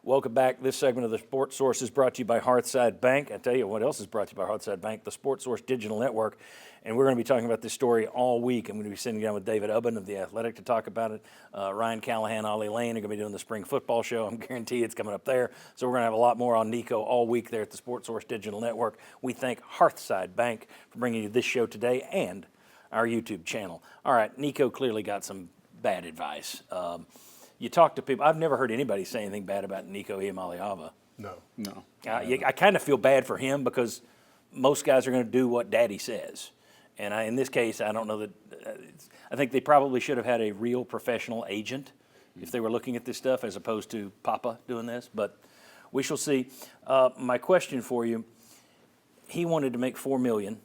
S2: Welcome back. This segment of the Sports Source is brought to you by Hearthside Bank. I tell you what else is brought to you by Hearthside Bank, the Sports Source Digital Network. And we're going to be talking about this story all week. I'm going to be sitting down with David Ubben of The Athletic to talk about it. Ryan Callahan, Ollie Lane are going to be doing the spring football show. I'm guarantee it's coming up there. So we're going to have a lot more on Nico all week there at the Sports Source Digital Network. We thank Hearthside Bank for bringing you this show today and our YouTube channel. All right, Nico clearly got some bad advice. You talk to people. I've never heard anybody say anything bad about Nico Iamaleava.
S5: No.
S2: I kind of feel bad for him because most guys are going to do what Daddy says. And in this case, I don't know that. I think they probably should have had a real professional agent if they were looking at this stuff as opposed to Papa doing this. But we shall see. My question for you, he wanted to make $4 million.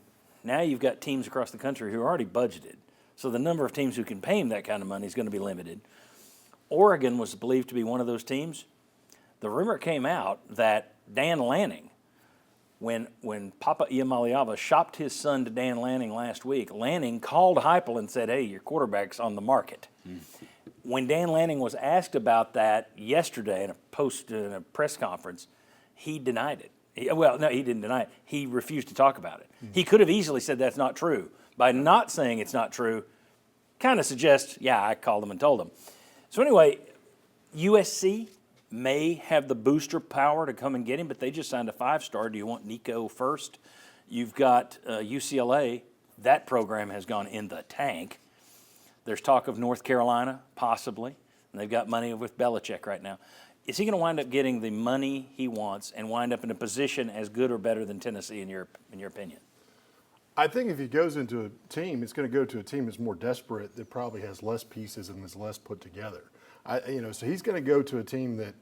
S2: Now you've got teams across the country who are already budgeted. So the number of teams who can pay him that kind of money is going to be limited. Oregon was believed to be one of those teams. The rumor came out that Dan Lanning, when Papa Iamaeleava shopped his son to Dan Lanning last week, Lanning called Heupel and said, hey, your quarterback's on the market. When Dan Lanning was asked about that yesterday in a press conference, he denied it. He didn't deny it. He refused to talk about it. He could have easily said that's not true. By not saying it's not true, kind of suggests, yeah, I called him and told him. So anyway, USC may have the booster power to come and get him, but they just signed a 5-star. Do you want Nico first? You've got UCLA. That program has gone in the tank. There's talk of North Carolina, possibly, and they've got money with Belichick right now. Is he going to wind up getting the money he wants and wind up in a position as good or better than Tennessee, in your opinion?
S4: I think if he goes into a team, it's going to go to a team that's more desperate, that probably has less pieces and is less put together. So he's going to go to a team that,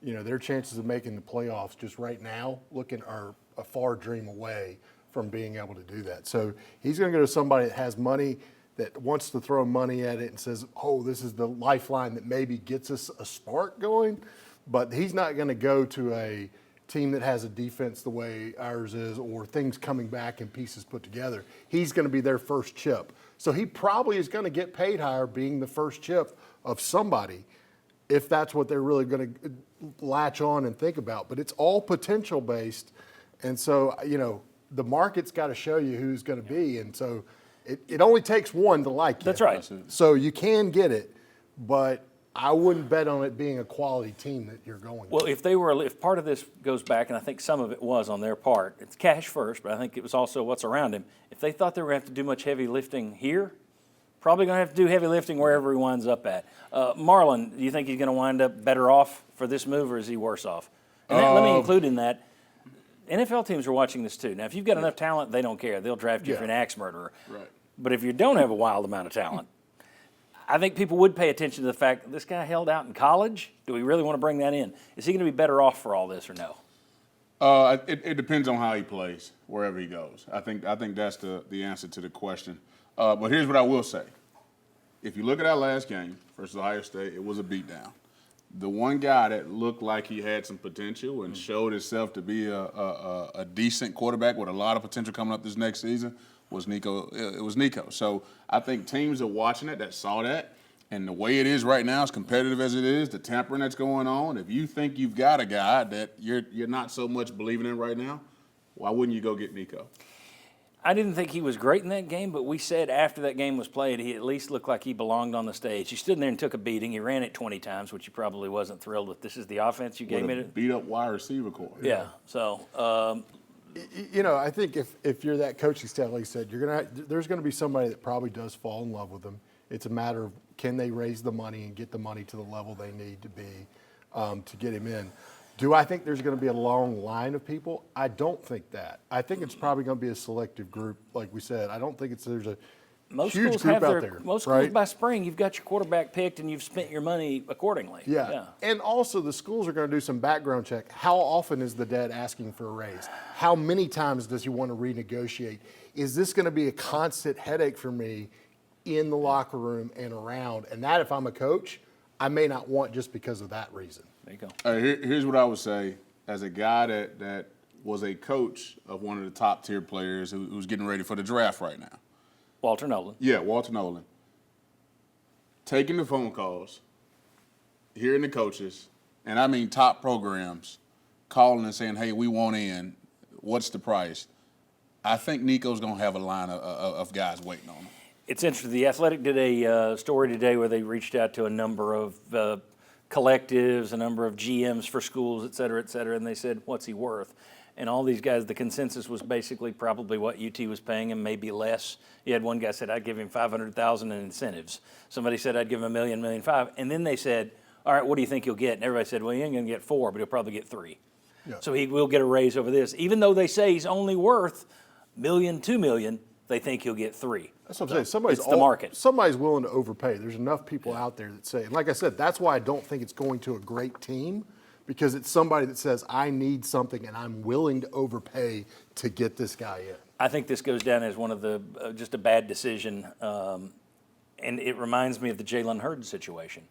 S4: their chances of making the playoffs just right now are a far dream away from being able to do that. So he's going to go to somebody that has money, that wants to throw money at it and says, oh, this is the lifeline that maybe gets us a spark going. But he's not going to go to a team that has a defense the way ours is, or things coming back and pieces put together. He's going to be their first chip. So he probably is going to get paid higher being the first chip of somebody, if that's what they're really going to latch on and think about. But it's all potential based. And so, the market's got to show you who's going to be. And so it only takes one to like you.
S2: That's right.
S4: So you can get it, but I wouldn't bet on it being a quality team that you're going
S2: Well, if part of this goes back, and I think some of it was on their part, it's cash first, but I think it was also what's around him. If they thought they were going to have to do much heavy lifting here, probably going to have to do heavy lifting wherever he winds up at. Marlon, do you think he's going to wind up better off for this move, or is he worse off? And let me include in that, NFL teams are watching this too. Now, if you've got enough talent, they don't care. They'll draft you for an axe murderer.
S5: Right.
S2: But if you don't have a wild amount of talent, I think people would pay attention to the fact that this guy held out in college. Do we really want to bring that in? Is he going to be better off for all this or no?
S5: It depends on how he plays, wherever he goes. I think that's the answer to the question. But here's what I will say. If you look at our last game versus Ohio State, it was a beatdown. The one guy that looked like he had some potential and showed himself to be a decent quarterback with a lot of potential coming up this next season was Nico. It was Nico. So I think teams are watching it that saw that. And the way it is right now, as competitive as it is, the tampering that's going on, if you think you've got a guy that you're not so much believing in right now, why wouldn't you go get Nico?
S2: I didn't think he was great in that game, but we said after that game was played, he at least looked like he belonged on the stage. He stood there and took a beating. He ran it 20 times, which he probably wasn't thrilled with. This is the offense you gave me.
S5: Beat up wide receiver core.
S2: Yeah. So,
S4: I think if you're that coaching staff, like you said, there's going to be somebody that probably does fall in love with them. It's a matter of can they raise the money and get the money to the level they need to be to get him in. Do I think there's going to be a long line of people? I don't think that. I think it's probably going to be a selective group, like we said. I don't think there's a huge group out there.
S2: Most schools by spring, you've got your quarterback picked and you've spent your money accordingly.
S4: Yeah. And also the schools are going to do some background check. How often is the dad asking for a raise? How many times does he want to renegotiate? Is this going to be a constant headache for me in the locker room and around. And that, if I'm a coach, I may not want just because of that reason.
S2: There you go.
S5: Here's what I would say as a guy that was a coach of one of the top tier players who's getting ready for the draft right now.
S2: Walter Nolan.
S5: Yeah, Walter Nolan. Taking the phone calls, hearing the coaches, and I mean top programs, calling and saying, hey, we want in. What's the price? I think Nico's going to have a line of guys waiting on him.
S2: It's interesting. The Athletic did a story today where they reached out to a number of collectives, a number of GMs for schools, et cetera, and they said, what's he worth? And all these guys, the consensus was basically probably what UT was paying him, maybe less. You had one guy said, I'd give him $500,000 in incentives. Somebody said, I'd give him $1 million, $1.5 million. And then they said, all right, what do you think you'll get? And everybody said, well, he ain't going to get 4, but he'll probably get 3. Yeah. So he will get a raise over this. Even though they say he's only worth $1 million, $2 million, they think he'll get 3.
S4: That's what I'm saying.
S2: It's the market.
S4: Somebody's willing to overpay. There's enough people out there that say, and like I said, that's why I don't think it's going to a great team, because it's somebody that says, I need something and I'm willing to overpay to get this guy in.
S2: I think this goes down as one of the, just a bad decision. And it reminds me of the Jalen Hurd situation.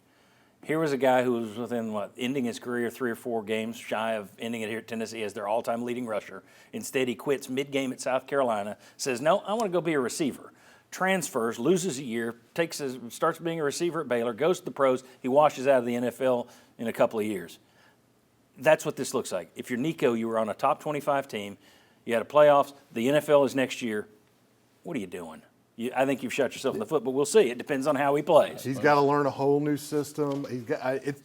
S2: Here was a guy who was within, ending his career 3 or 4 games shy of ending it here at Tennessee as their all-time leading rusher. Instead, he quits mid-game at South Carolina, says, no, I want to go be a receiver. Transfers, loses a year, starts being a receiver at Baylor, goes to the pros. He washes out of the NFL in a couple of years. That's what this looks like. If you're Nico, you were on a top 25 team, you had a playoffs, the NFL is next year. What are you doing? I think you've shot yourself in the foot, but we'll see. It depends on how he plays.
S4: He's got to learn a whole new system.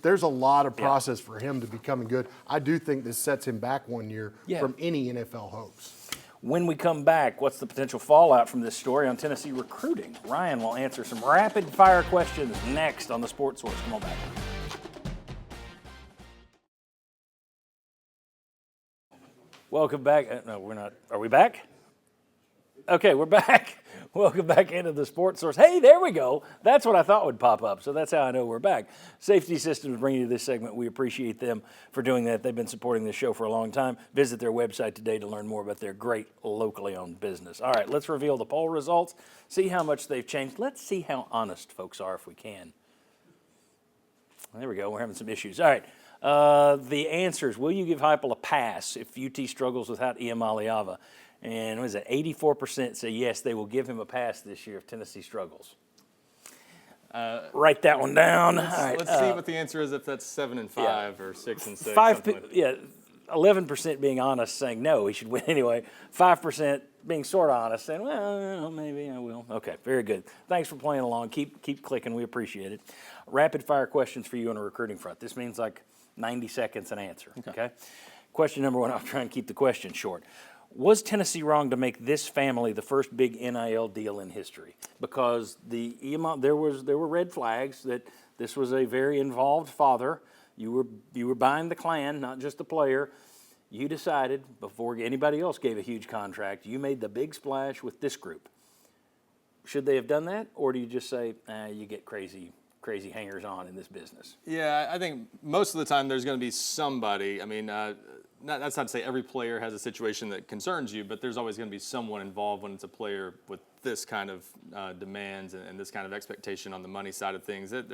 S4: There's a lot of process for him to becoming good. I do think this sets him back 1 year from any NFL hopes.
S2: When we come back, what's the potential fallout from this story on Tennessee recruiting? Ryan will answer some rapid-fire questions next on the Sports Source. Come on back. Welcome back. No, we're not. Are we back? Okay, we're back. Welcome back into the Sports Source. Hey, there we go. That's what I thought would pop up, so that's how I know we're back. Safety Systems bringing you this segment. We appreciate them for doing that. They've been supporting this show for a long time. Visit their website today to learn more about their great locally owned business. All right, let's reveal the poll results, see how much they've changed. Let's see how honest folks are if we can. There we go. We're having some issues. All right. The answers, will you give Heupel a pass if UT struggles without Iamaeleava? And what is it, 84% say yes, they will give him a pass this year if Tennessee struggles. Write that one down.
S8: Let's see what the answer is if that's 7 and 5 or 6 and 6.
S2: 11% being honest, saying no, he should win anyway. 5% being sort of honest, saying, well, maybe I will. Okay, very good. Thanks for playing along. Keep clicking. We appreciate it. Rapid fire questions for you on a recruiting front. This means like 90 seconds an answer. Okay. Question number 1. I'll try and keep the question short. Was Tennessee wrong to make this family the first big NIL deal in history? Because there were red flags that this was a very involved father. You were buying the clan, not just the player. You decided before anybody else gave a huge contract, you made the big splash with this group. Should they have done that, or do you just say, you get crazy hangers on in this business?
S8: Yeah, I think most of the time there's going to be somebody. I mean, that's not to say every player has a situation that concerns you, but there's always going to be someone involved when it's a player with this kind of demands and this kind of expectation on the money side of things. It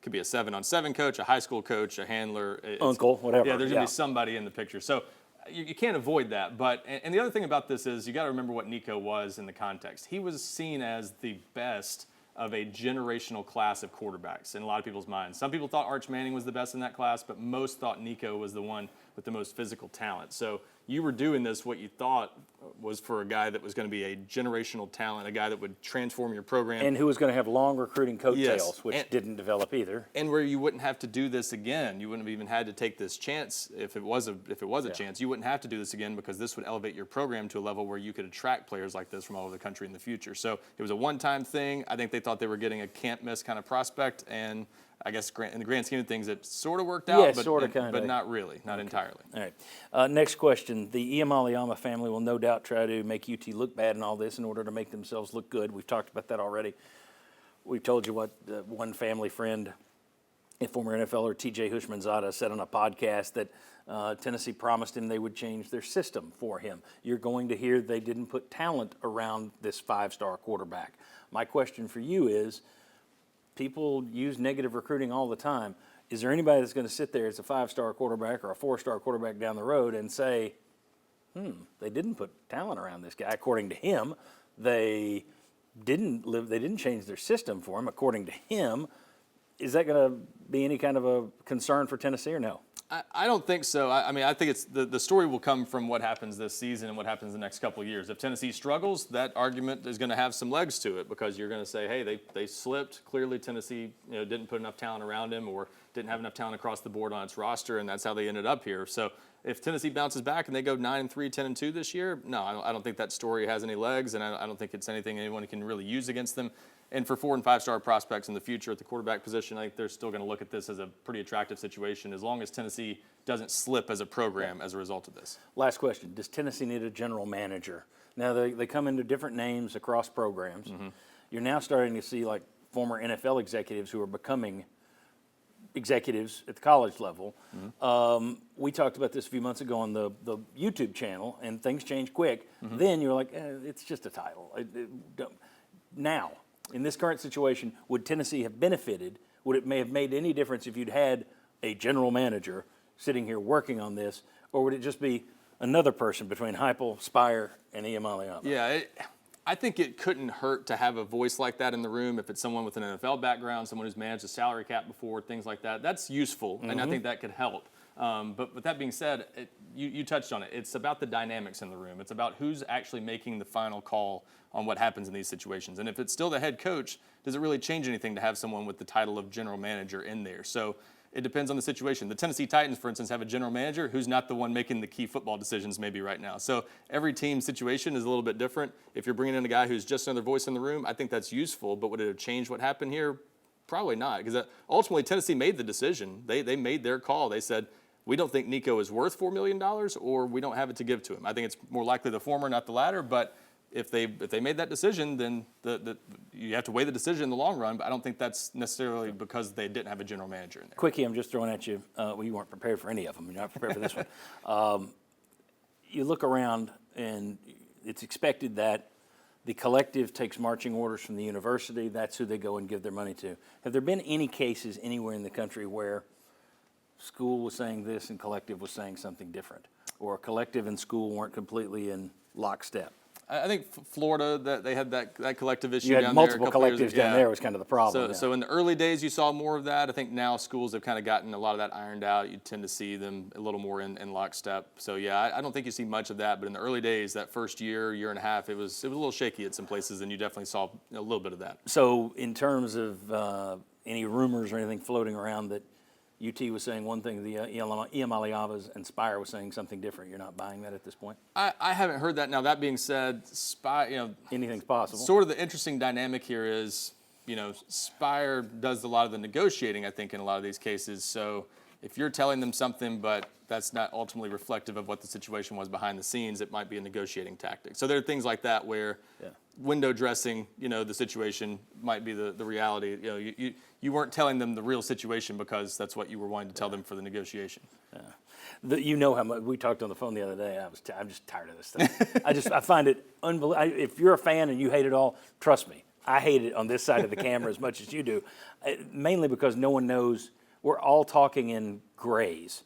S8: could be a 7-on-7 coach, a high school coach, a handler,
S2: uncle, whatever.
S8: Yeah, there's going to be somebody in the picture. So you can't avoid that. But and the other thing about this is you got to remember what Nico was in the context. He was seen as the best of a generational class of quarterbacks in a lot of people's minds. Some people thought Arch Manning was the best in that class, but most thought Nico was the one with the most physical talent. So you were doing this, what you thought was for a guy that was going to be a generational talent, a guy that would transform your program.
S2: And who was going to have long recruiting coattails, which didn't develop either.
S8: And where you wouldn't have to do this again. You wouldn't have even had to take this chance if it was a chance. You wouldn't have to do this again because this would elevate your program to a level where you could attract players like this from all over the country in the future. So it was a one-time thing. I think they thought they were getting a can't-miss kind of prospect, and I guess in the grand scheme of things, it sort of worked out, but not really, not entirely.
S2: All right. Next question. The Iamaeleava family will no doubt try to make UT look bad in all this in order to make themselves look good. We've talked about that already. We've told you what one family friend a former NFLer, T.J. Hushmanzada, said on a podcast that Tennessee promised him they would change their system for him. You're going to hear they didn't put talent around this 5-star quarterback. My question for you is, people use negative recruiting all the time. Is there anybody that's going to sit there as a 5-star quarterback or a 4-star quarterback down the road and say, they didn't put talent around this guy? According to him, they didn't change their system for him. According to him, is that going to be any kind of a concern for Tennessee or no?
S8: I don't think so. I mean, I think it's the story will come from what happens this season and what happens the next couple of years. If Tennessee struggles, that argument is going to have some legs to it, because you're going to say, hey, they slipped. Clearly, Tennessee didn't put enough talent around him, or didn't have enough talent across the board on its roster, and that's how they ended up here. So if Tennessee bounces back and they go 9-3, 10-2 this year, no, I don't think that story has any legs, and I don't think it's anything anyone can really use against them. And for 4- and 5-star prospects in the future at the quarterback position, I think they're still going to look at this as a pretty attractive situation, as long as Tennessee doesn't slip as a program as a result of this.
S2: Last question. Does Tennessee need a general manager? Now, they come into different names across programs. Mm-hmm. You're now starting to see like former NFL executives who are becoming executives at the college level. Mm-hmm. We talked about this a few months ago on the YouTube channel, and things change quick. Mm-hmm. Then you're like, it's just a title. Now, in this current situation, would Tennessee have benefited? Would it may have made any difference if you'd had a general manager sitting here working on this, or would it just be another person between Heupel, Spire, and Iamaeleava?
S8: Yeah, I think it couldn't hurt to have a voice like that in the room. If it's someone with an NFL background, someone who's managed a salary cap before, things like that, that's useful, and I think that could help. But with that being said, you touched on it. It's about the dynamics in the room. It's about who's actually making the final call on what happens in these situations. And if it's still the head coach, does it really change anything to have someone with the title of general manager in there? So it depends on the situation. The Tennessee Titans, for instance, have a general manager who's not the one making the key football decisions maybe right now. So every team's situation is a little bit different. If you're bringing in a guy who's just another voice in the room, I think that's useful. But would it have changed what happened here? Probably not, because ultimately Tennessee made the decision. They made their call. They said, we don't think Nico is worth $4 million, or we don't have it to give to him. I think it's more likely the former, not the latter. But if they made that decision, then you have to weigh the decision in the long run. But I don't think that's necessarily because they didn't have a general manager in there.
S2: Quickie, I'm just throwing at you. Well, you weren't prepared for any of them. You're not prepared for this one. You look around, and it's expected that the collective takes marching orders from the university. That's who they go and give their money to. Have there been any cases anywhere in the country where school was saying this and collective was saying something different, or collective and school weren't completely in lockstep?
S8: I think Florida, that they had that collective issue
S2: You had
S8: down
S2: multiple
S8: there.
S2: collectives down there was kind of the problem.
S8: So in the early days, you saw more of that. I think now schools have kind of gotten a lot of that ironed out. You tend to see them a little more in lockstep. So yeah, I don't think you see much of that. But in the early days, that first year and a half, it was a little shaky at some places, and you definitely saw a little bit of that.
S2: So in terms of any rumors or anything floating around that UT was saying one thing, the Iamaeleavas and Spire was saying something different, you're not buying that at this point?
S8: I haven't heard that. Now, that being said,
S2: Anything's possible.
S8: Sort of the interesting dynamic here is, Spire does a lot of the negotiating, I think, in a lot of these cases. So if you're telling them something, but that's not ultimately reflective of what the situation was behind the scenes, it might be a negotiating tactic. So there are things like that where window dressing, the situation might be the reality. You weren't telling them the real situation because that's what you were wanting to tell them for the negotiation.
S2: Yeah. How much we talked on the phone the other day. I'm just tired of this thing. I find it unbelievable. If you're a fan and you hate it all, trust me, I hate it on this side of the camera as much as you do. Mainly because no one knows. We're all talking in grays.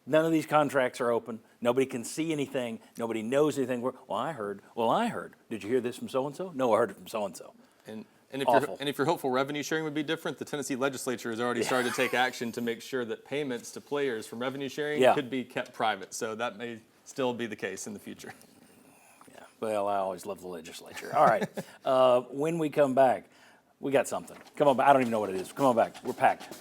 S2: None of these contracts are open. Nobody can see anything. Nobody knows anything. Well, I heard. Did you hear this from so-and-so? No, I heard it from so-and-so.
S8: And if you're hopeful revenue sharing would be different, the Tennessee legislature has already started to take action to make sure that payments to players from revenue sharing could be kept private. So that may still be the case in the future.
S2: Yeah, well, I always love the legislature. All right, when we come back, we got something. Come on back. I don't even know what it is. Come on back. We're packed.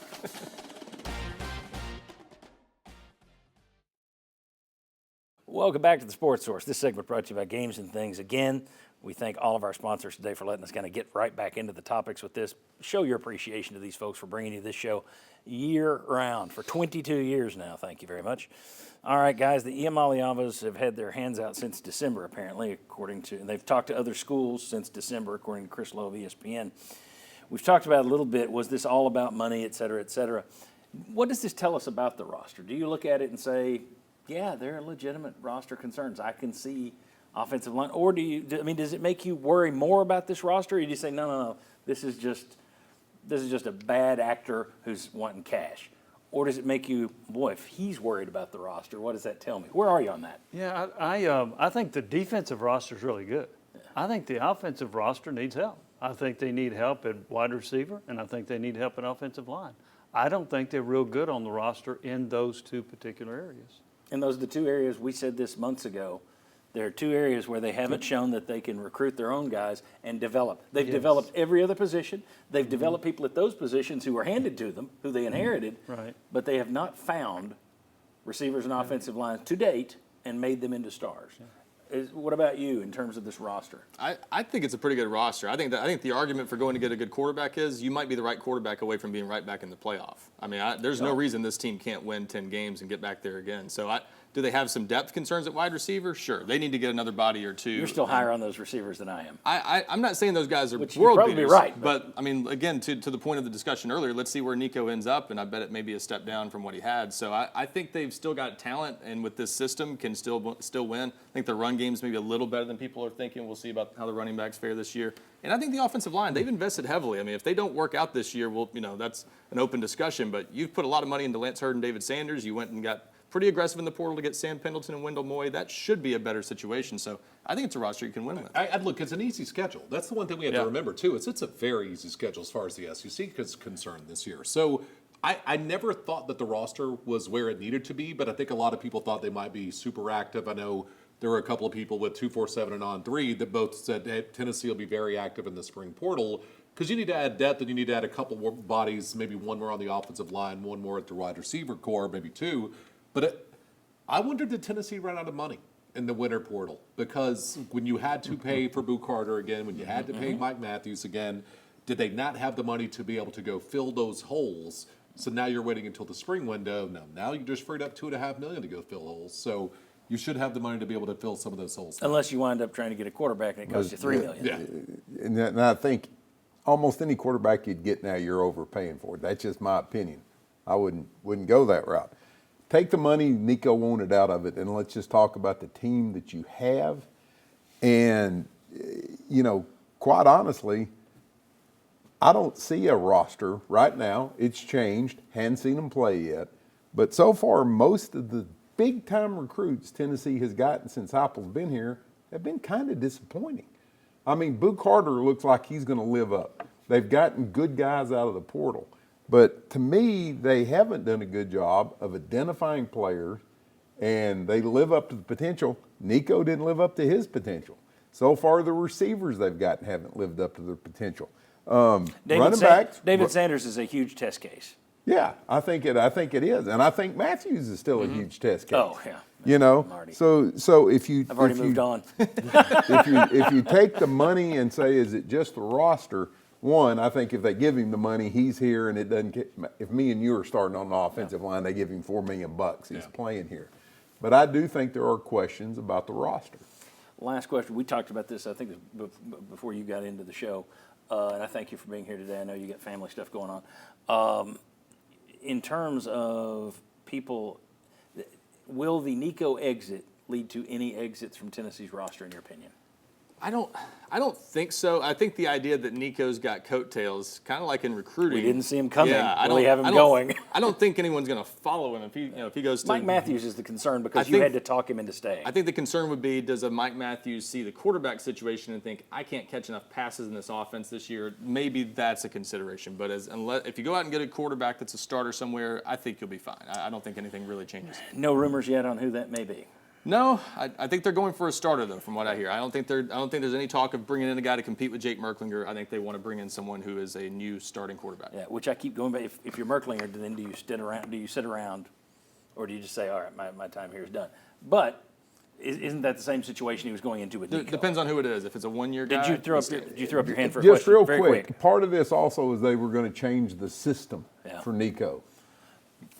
S2: Welcome back to the Sports Source. This segment brought to you by Games and Things. Again, we thank all of our sponsors today for letting us kind of get right back into the topics with this. Show your appreciation to these folks for bringing you this show year-round for 22 years now. Thank you very much. All right, guys, the Iamaeleavas have had their hands out since December, apparently, and they've talked to other schools since December, according to Chris Lowe of ESPN. We've talked about it a little bit. Was this all about money, et cetera, et cetera? What does this tell us about the roster? Do you look at it and say, yeah, there are legitimate roster concerns. I can see offensive line. Or does it make you worry more about this roster? Or do you say, no, this is just a bad actor who's wanting cash? Or does it make you, boy, if he's worried about the roster, what does that tell me? Where are you on that?
S3: Yeah, I think the defensive roster is really good. Yeah. I think the offensive roster needs help. I think they need help at wide receiver, and I think they need help at offensive line. I don't think they're real good on the roster in those two particular areas.
S2: And those are the two areas we said this months ago. There are two areas where they haven't shown that they can recruit their own guys and develop. They've developed every other position. They've developed people at those positions who were handed to them, who they inherited.
S3: Right.
S2: But they have not found receivers and offensive lines to date and made them into stars. What about you in terms of this roster?
S8: I think it's a pretty good roster. I think the argument for going to get a good quarterback is you might be the right quarterback away from being right back in the playoff. I mean, there's no reason this team can't win 10 games and get back there again. So do they have some depth concerns at wide receiver? Sure. They need to get another body or two.
S2: You're still higher on those receivers than I am.
S8: I'm not saying those guys are
S2: Which
S8: world
S2: you'd probably
S8: beaters.
S2: be right.
S8: But, I mean, again, to the point of the discussion earlier, let's see where Nico ends up, and I bet it may be a step down from what he had. So I think they've still got talent, and with this system can still win. I think the run game's maybe a little better than people are thinking. We'll see about how the running backs fare this year. And I think the offensive line, they've invested heavily. I mean, if they don't work out this year, that's an open discussion. But you've put a lot of money into Lance Hurd and David Sanders. You went and got pretty aggressive in the portal to get Sam Pendleton and Wendell Moy. That should be a better situation. So I think it's a roster you can win with.
S7: Look, it's an easy schedule. That's the one thing we have to remember, too. It's a very easy schedule as far as the SEC is concerned this year. So I never thought that the roster was where it needed to be, but I think a lot of people thought they might be super active. I know there were a couple of people with 247 and On 3 that both said, hey, Tennessee will be very active in the spring portal because you need to add depth and you need to add a couple more bodies, maybe one more on the offensive line, one more at the wide receiver core, maybe two. But I wonder, did Tennessee run out of money in the winter portal? Because when you had to pay for Boo Carter again, when you had to pay Mike Matthews again, did they not have the money to be able to go fill those holes? So now you're waiting until the spring window. No, now you just freed up $2.5 million to go fill holes. So you should have the money to be able to fill some of those holes.
S2: Unless you wind up trying to get a quarterback and it costs you $3 million.
S6: Yeah. And I think almost any quarterback you'd get now, you're overpaying for it. That's just my opinion. I wouldn't go that route. Take the money Nico wanted out of it, and let's just talk about the team that you have. And, quite honestly, I don't see a roster right now. It's changed. Hadn't seen them play yet. But so far, most of the big-time recruits Tennessee has gotten since Heupel's been here have been kind of disappointing. I mean, Boo Carter looks like he's going to live up. They've gotten good guys out of the portal. But to me, they haven't done a good job of identifying players, and they live up to the potential. Nico didn't live up to his potential. So far, the receivers they've gotten haven't lived up to their potential. Running backs.
S2: David Sanders is a huge test case.
S6: Yeah, I think it is, and I think Matthews is still a huge test case.
S2: Oh yeah.
S6: So if you
S2: I've already moved on.
S6: if you take the money and say, is it just the roster? One, I think if they give him the money, he's here, and it doesn't. If me and you are starting on the offensive line, they give him $4 million. He's playing here, but I do think there are questions about the roster.
S2: Last question. We talked about this, I think, before you got into the show, and I thank you for being here today. I know you got family stuff going on. In terms of people, will the Nico exit lead to any exits from Tennessee's roster, in your opinion?
S8: I don't think so. I think the idea that Nico's got coattails, kind of like in recruiting.
S2: We didn't see him coming.
S8: Yeah,
S2: we have him going.
S8: I don't think anyone's going to follow him if he goes to.
S2: Mike Matthews is the concern because you had to talk him into staying.
S8: I think the concern would be, does a Mike Matthews see the quarterback situation and think, I can't catch enough passes in this offense this year? Maybe that's a consideration. But if you go out and get a quarterback that's a starter somewhere, I think you'll be fine. I don't think anything really changes.
S2: No rumors yet on who that may be.
S8: No, I think they're going for a starter though, from what I hear. I don't think there's any talk of bringing in a guy to compete with Jake Merklinger. I think they want to bring in someone who is a new starting quarterback.
S2: Yeah, which I keep going back. If you're Merklinger, then do you sit around, or do you just say, all right, my time here is done? But isn't that the same situation he was going into with Nico?
S8: Depends on who it is. If it's a one-year guy.
S2: Did you throw up your hand for a
S6: Just
S2: question?
S6: real
S2: Very
S6: quick, part of this also is they were going to change the system for Nico.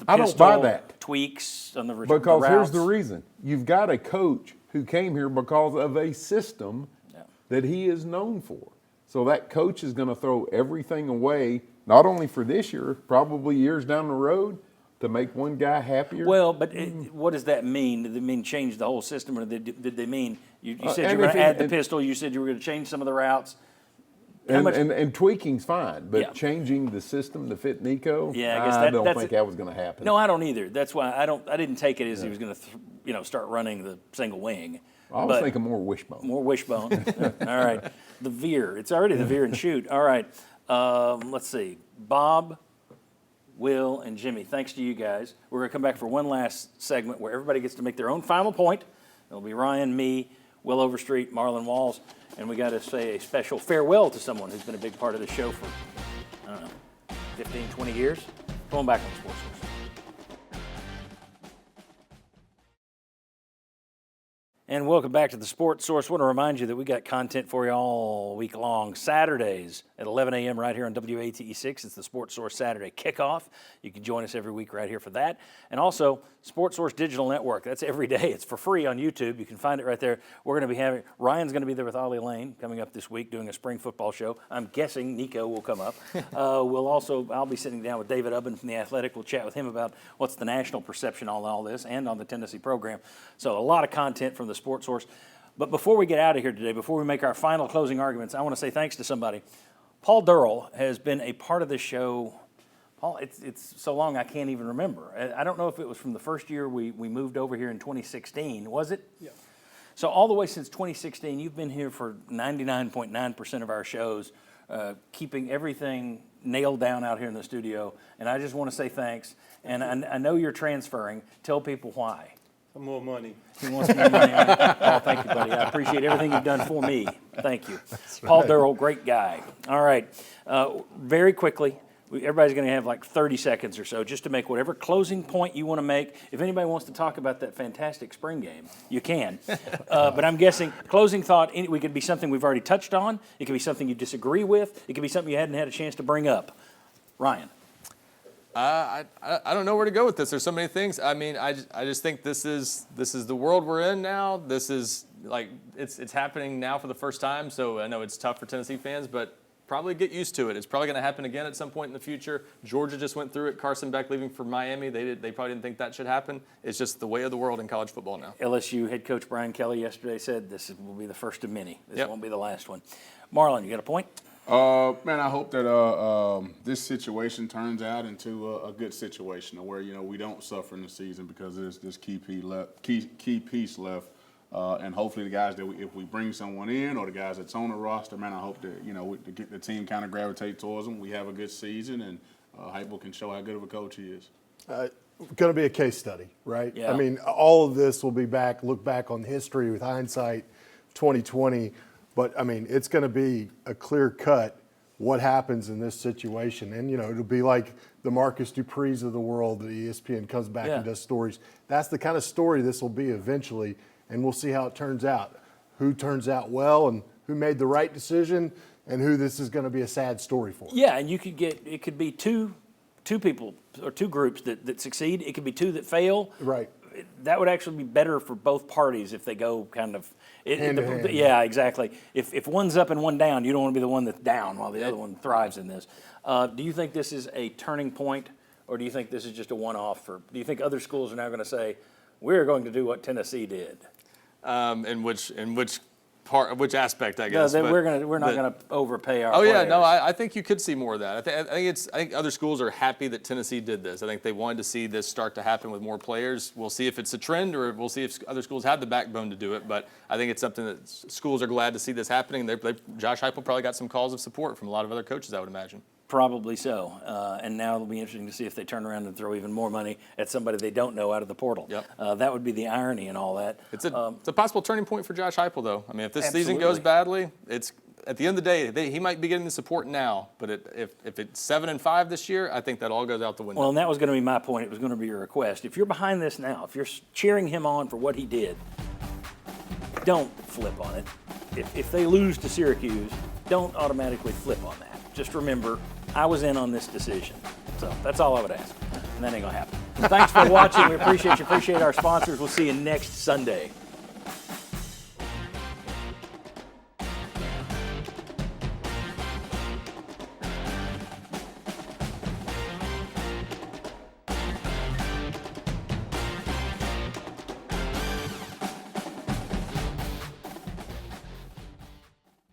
S2: The
S6: I don't buy that.
S2: Tweaks on the
S6: Because
S2: the
S6: here's the
S2: routes.
S6: reason. You've got a coach who came here because of a system that he is known for. So that coach is going to throw everything away, not only for this year, probably years down the road, to make one guy happier.
S2: Well, but what does that mean? Did they mean change the whole system, or did they mean you said you were going to add the pistol? You said you were going to change some of the routes.
S6: And tweaking's fine, but
S2: Yeah.
S6: changing the system to fit Nico,
S2: Yeah, I guess
S6: I don't think that was going to happen.
S2: No, I don't either. That's why I didn't take it as he was going to start running the single wing.
S6: I was thinking more wishbone.
S2: More wishbone. All right. The veer. It's already the veer and shoot. All right. Let's see. Bob, Will, and Jimmy, thanks to you guys. We're going to come back for one last segment where everybody gets to make their own final point. It'll be Ryan, me, Will Overstreet, Marlon Walls, and we got to say a special farewell to someone who's been a big part of the show for, 15, 20 years. Going back on Sports Source. And welcome back to the Sports Source. I want to remind you that we got content for you all week long. Saturdays at 11 a.m. right here on WATE6. It's the Sports Source Saturday Kickoff. You can join us every week right here for that. And also, Sports Source Digital Network. That's every day. It's for free on YouTube. You can find it right there. We're going to be Ryan's going to be there with Ollie Lane coming up this week doing a spring football show. I'm guessing Nico will come up. I'll be sitting down with David Ubben from The Athletic. We'll chat with him about what's the national perception on all this and on the Tennessee program. So a lot of content from the Sports Source. But before we get out of here today, before we make our final closing arguments, I want to say thanks to somebody. Paul Durrell has been a part of this show. Paul, it's so long I can't even remember. I don't know if it was from the first year we moved over here in 2016. Was it? Yeah. So all the way since 2016, you've been here for 99.9% of our shows, keeping everything nailed down out here in the studio. And I just want to say thanks. And I know you're transferring. Tell people why.
S8: More money.
S2: He wants more money. Paul, thank you, buddy. I appreciate everything you've done for me. Thank you. Right. Paul Durrell, great guy. All right. Very quickly, everybody's going to have like 30 seconds or so just to make whatever closing point you want to make. If anybody wants to talk about that fantastic spring game, you can. But I'm guessing closing thought, it could be something we've already touched on. It could be something you disagree with. It could be something you hadn't had a chance to bring up. Ryan.
S8: I don't know where to go with this. There's so many things. I mean, I just think this is the world we're in now. This is like it's happening now for the first time. So I know it's tough for Tennessee fans, but probably get used to it. It's probably going to happen again at some point in the future. Georgia just went through it. Carson Beck leaving for Miami. They probably didn't think that should happen. It's just the way of the world in college football now.
S2: LSU head coach Brian Kelly yesterday said this will be the first of many. This won't be the last one. Marlon, you got a point?
S5: Man, I hope that this situation turns out into a good situation where we don't suffer in the season because there's this key piece left, and hopefully the guys that if we bring someone in or the guys that's on the roster, man, I hope that to get the team kind of gravitate towards them. We have a good season, and Heupel can show how good of a coach he is.
S4: Going to be a case study, right?
S2: Yeah.
S4: I mean, all of this will be look back on history with hindsight, 2020. But, I mean, it's going to be a clear cut what happens in this situation. And, it'll be like the Marcus Duprees of the world that ESPN comes back and does stories. That's the kind of story this will be eventually, and we'll see how it turns out. Who turns out well and who made the right decision and who this is going to be a sad story for.
S2: Yeah, and it could be two people or two groups that succeed. It could be two that fail.
S4: Right.
S2: That would actually be better for both parties if they go kind of
S4: hand to hand.
S2: Yeah, exactly. If one's up and one down, you don't want to be the one that's down while the other one thrives in this. Do you think this is a turning point, or do you think this is just a one-off? Do you think other schools are now going to say, we're going to do what Tennessee did?
S8: In which aspect, I guess.
S2: No, we're not going to overpay our
S8: players.
S2: Yeah,
S8: no, I think you could see more of that. I think other schools are happy that Tennessee did this. I think they wanted to see this start to happen with more players. We'll see if it's a trend or we'll see if other schools have the backbone to do it. But I think it's something that schools are glad to see this happening. Josh Heupel probably got some calls of support from a lot of other coaches, I would imagine. Probably so. And now it'll be interesting to see if they turn around and throw even more money at somebody they don't know out of the portal. Yep. That would be the irony in all that. It's a possible turning point for Josh Heupel, though. I mean, if this season goes badly, it's at the end of the day, he might be getting the support now, but if it's 7-5 this year, I think that all goes out the window. Well, and that was going to be my point. It was going to be your request. If you're behind this now, if you're cheering him on for what he did, don't flip on it. If they lose to Syracuse, don't automatically flip on that. Just remember, I was in on this decision. So that's all I would ask. And that ain't going to happen. Thanks for watching. We appreciate you. Appreciate our sponsors. We'll see you next Sunday.